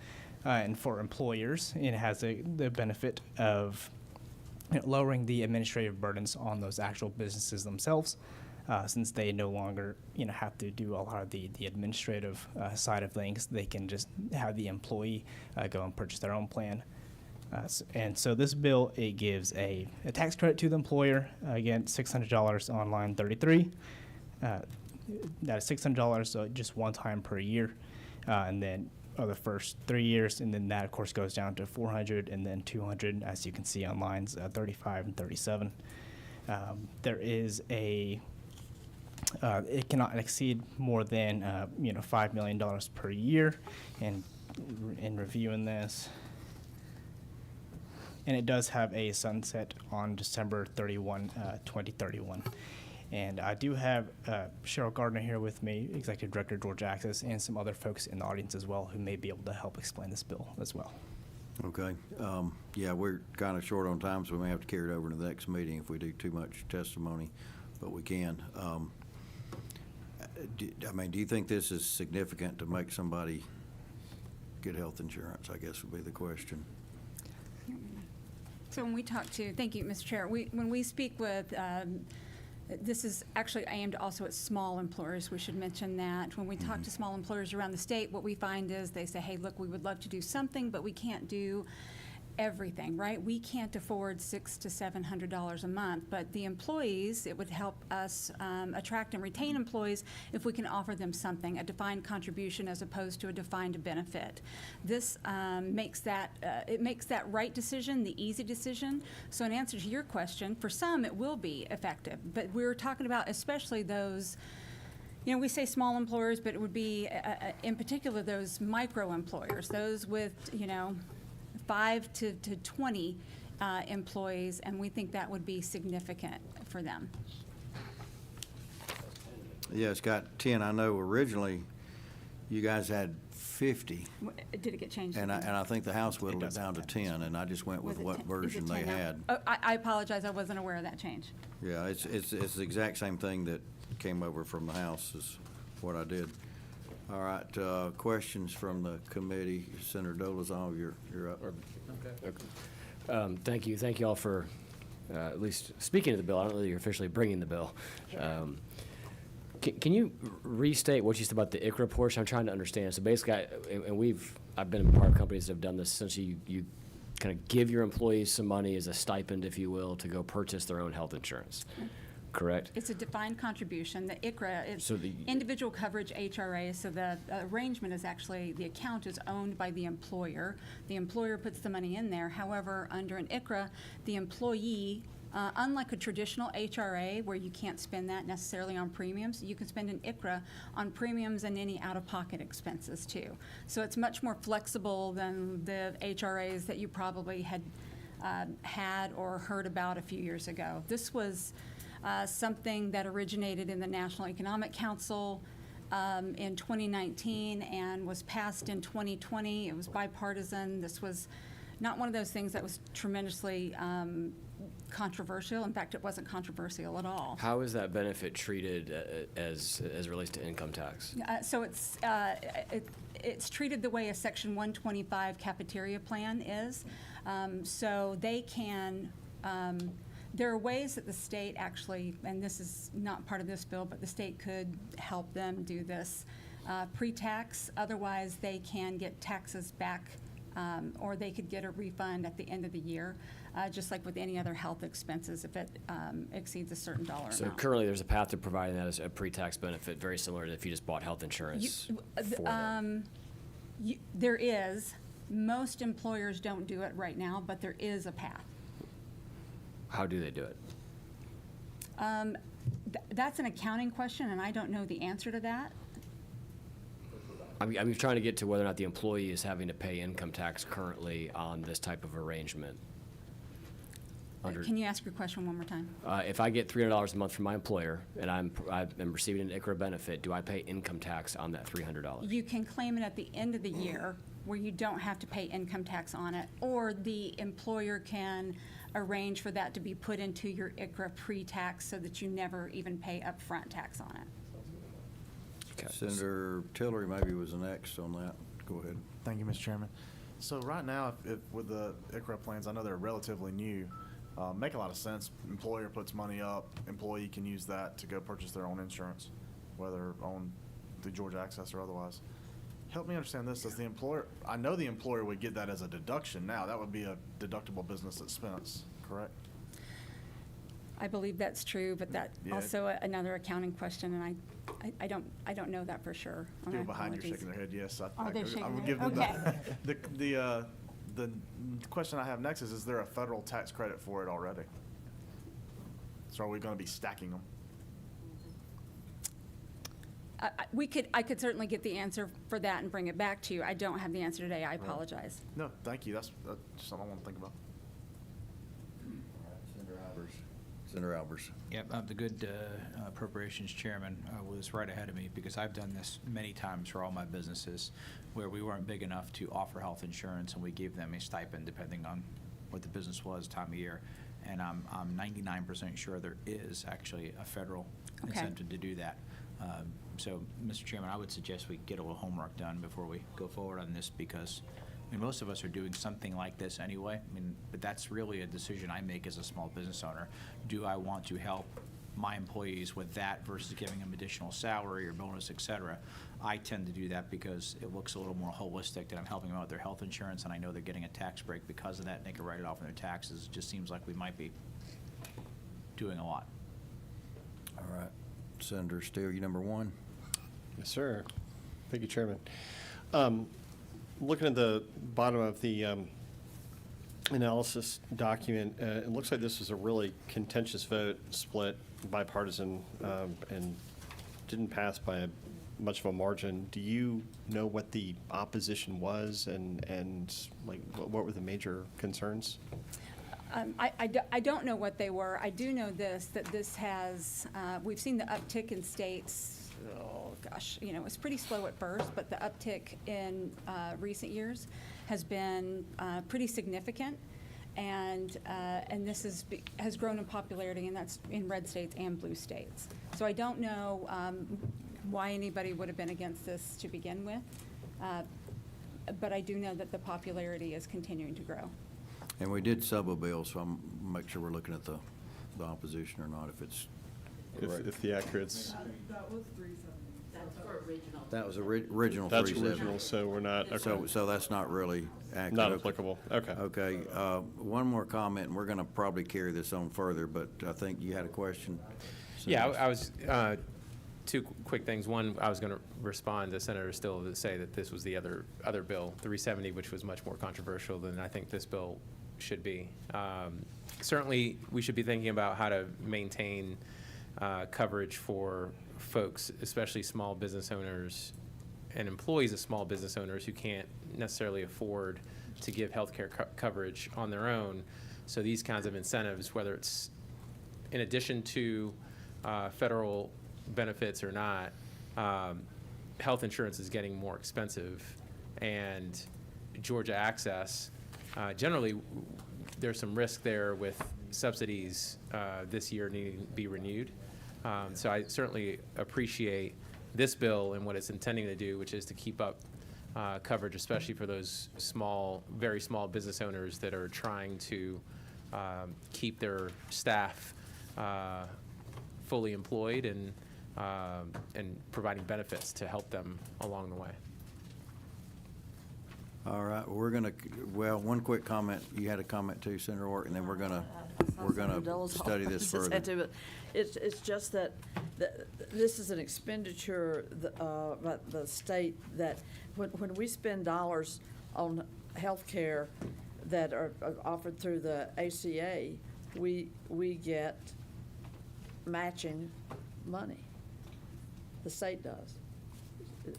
And for employers, it has the benefit of lowering the administrative burdens on those actual businesses themselves, since they no longer, have to do a lot of the administrative side of things. They can just have the employee go and purchase their own plan. And so this bill, it gives a tax credit to the employer, again, $600 on line 33. That is $600 just one time per year, and then the first 3 years, and then that, of course, goes down to $400 and then $200, as you can see on lines 35 and 37. There is a it cannot exceed more than $5 million per year. And in reviewing this, and it does have a sunset on December 31, 2031. And I do have Cheryl Gardner here with me, Executive Director, Georgia Access, and some other folks in the audience as well who may be able to help explain this bill as well. Okay. Yeah, we're kind of short on time, so we may have to carry it over to the next meeting if we do too much testimony, but we can. Do you think this is significant to make somebody get health insurance, I guess would be the question. So when we talk to, thank you, Mr. Chair, when we speak with, this is actually aimed also at small employers. We should mention that. When we talk to small employers around the state, what we find is they say, hey, look, we would love to do something, but we can't do everything, right? We can't afford $600 to $700 a month, but the employees, it would help us attract and retain employees if we can offer them something, a defined contribution as opposed to a defined benefit. This makes that, it makes that right decision the easy decision. So in answer to your question, for some it will be effective, but we're talking about especially those, you know, we say small employers, but it would be in particular those micro employers, those with, you know, 5 to 20 employees, and we think that would be significant for them. Yeah, it's got 10. I know originally you guys had 50. Did it get changed? And I think the House whittled it down to 10, and I just went with what version they had. Oh, I apologize, I wasn't aware of that change. Yeah, it's the exact same thing that came over from the House is what I did. All right, questions from the committee. Senator Dolezal, you're up. Okay. Thank you all for at least speaking of the bill. I don't know that you're officially bringing the bill. Can you restate what you said about the ICRA portion? I'm trying to understand. So basically, I've been a part of companies that have done this. Essentially, you kind of give your employees some money as a stipend, if you will, to go purchase their own health insurance. Correct? It's a defined contribution. The ICRA is So the- individual coverage HRA, so the arrangement is actually, the account is owned by the employer. The employer puts the money in there. However, under an ICRA, the employee, unlike a traditional HRA where you can't spend that necessarily on premiums, you can spend an ICRA on premiums and any out-of-pocket expenses too. So it's much more flexible than the HRAs that you probably had or heard about a few years ago. This was something that originated in the National Economic Council in 2019 and was passed in 2020. It was bipartisan. This was not one of those things that was tremendously controversial. In fact, it wasn't controversial at all. How is that benefit treated as it relates to income tax? So it's treated the way a Section 125 cafeteria plan is. So they can, there are ways that the state actually, and this is not part of this bill, but the state could help them do this pre-tax. Otherwise, they can get taxes back, or they could get a refund at the end of the year, just like with any other health expenses if it exceeds a certain dollar So amount. currently, there's a path to providing that as a pre-tax benefit, very similar to if you just bought health insurance for them. There is. Most employers don't do it right now, but there is a path. How do they do it? That's an accounting question, and I don't know the answer to that. I'm trying to get to whether or not the employee is having to pay income tax currently on this type of arrangement. Can you ask your question one more time? If I get $300 a month from my employer and I'm receiving an ICRA benefit, do I pay income tax on that $300? You can claim it at the end of the year where you don't have to pay income tax on it, or the employer can arrange for that to be put into your ICRA pre-tax so that you never even pay upfront tax on it. Senator Tillery maybe was the next on that. Go ahead. Thank you, Mr. Chairman. So right now, if with the ICRA plans, I know they're relatively new, make a lot of sense. Employer puts money up, employee can use that to go purchase their own insurance, whether on the Georgia Access or otherwise. Help me understand this, does the employer, I know the employer would get that as a deduction now, that would be a deductible business expense, correct? I believe that's true, but that Yeah. also another accounting question, and I don't know that for sure. My People behind you apologies. shaking their head, yes. Are they shaking I would their give head? them Okay. the question I have next is there a federal tax credit for it already? So are we gonna be stacking them? I could certainly get the answer for that and bring it back to you. I don't have the answer today. I apologize. No, thank you, that's just something I wanna think about. Senator Albers. Yep, the good appropriations chairman was right ahead of me, because I've done this many times for all my businesses where we weren't big enough to offer health insurance, and we gave them a stipend depending on what the business was, time of year. And I'm 99% sure there is actually a federal Okay. incentive to do that. So, Mr. Chairman, I would suggest we get a little homework done before we go forward on this, because I mean, most of us are doing something like this anyway. I mean, but that's really a decision I make as a small business owner. Do I want to help my employees with that versus giving them additional salary or bonus, et cetera? I tend to do that because it looks a little more holistic, that I'm helping them out with their health insurance, and I know they're getting a tax break because of that, and they can write it off on their taxes. It just seems like we might be doing a lot. All right. Senator Steele, you number one? Yes, sir. Thank you, Chairman. Looking at the bottom of the analysis document, it looks like this was a really contentious vote, split bipartisan, and didn't pass by much of a margin. Do you know what the opposition was, and like what were the major concerns? I don't know what they were. I do know this, that this has, we've seen the uptick in states, oh gosh, you know, it's pretty slow at first, but the uptick in recent years has been pretty significant. And this has grown in popularity, and that's in red states and blue states. So I don't know why anybody would have been against this to begin with, but I do know that the popularity is continuing to grow. And we did sub a bill, so I'm make sure we're looking at the opposition or not, if it's correct. If the accurates. That was original That's 370. original, so we're not, okay. So that's not really accurate. Not applicable, okay. Okay, one more comment, and we're gonna probably carry this on further, but I think you had a question. Yeah, I was, two quick things. One, I was going to respond to Senator Still to say that this was the other bill, 370, which was much more controversial than I think this bill should be. Certainly, we should be thinking about how to maintain coverage for folks, especially small business owners and employees of small business owners who can't necessarily afford to give healthcare coverage on their own. So these kinds of incentives, whether it's in addition to federal benefits or not, health insurance is getting more expensive, and Georgia Access, generally, there's some risk there with subsidies this year needing to be renewed. So I certainly appreciate this bill and what it's intending to do, which is to keep up coverage, especially for those small, very small business owners that are trying to keep their staff fully employed and providing benefits to help them along the way. All right, one quick comment. You had a comment too, Senator Orr, and then we're gonna study this further. It's just that this is an expenditure, by the state, that when we spend dollars on healthcare that are offered through the ACA, we get matching money. The state does.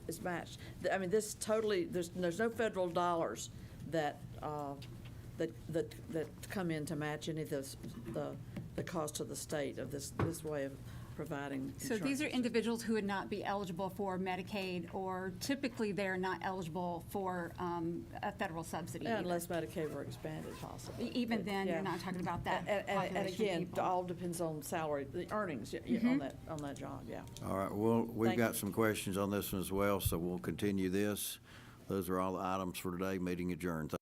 It's matched. I mean, this totally, there's no federal dollars that come in to match any of the cost of the state of this way providing So insurance. these are individuals who would not be eligible for Medicaid, or typically they're not eligible for a federal subsidy. Yeah, either. unless Medicaid were expanded possibly. Even then, Yeah. you're not talking about that And population of again, it people. all depends on salary, the earnings on that job, yeah. All right, well, we've Thank got you. some questions on this one as well, so we'll continue this. Those are all the items for today. Meeting adjourned.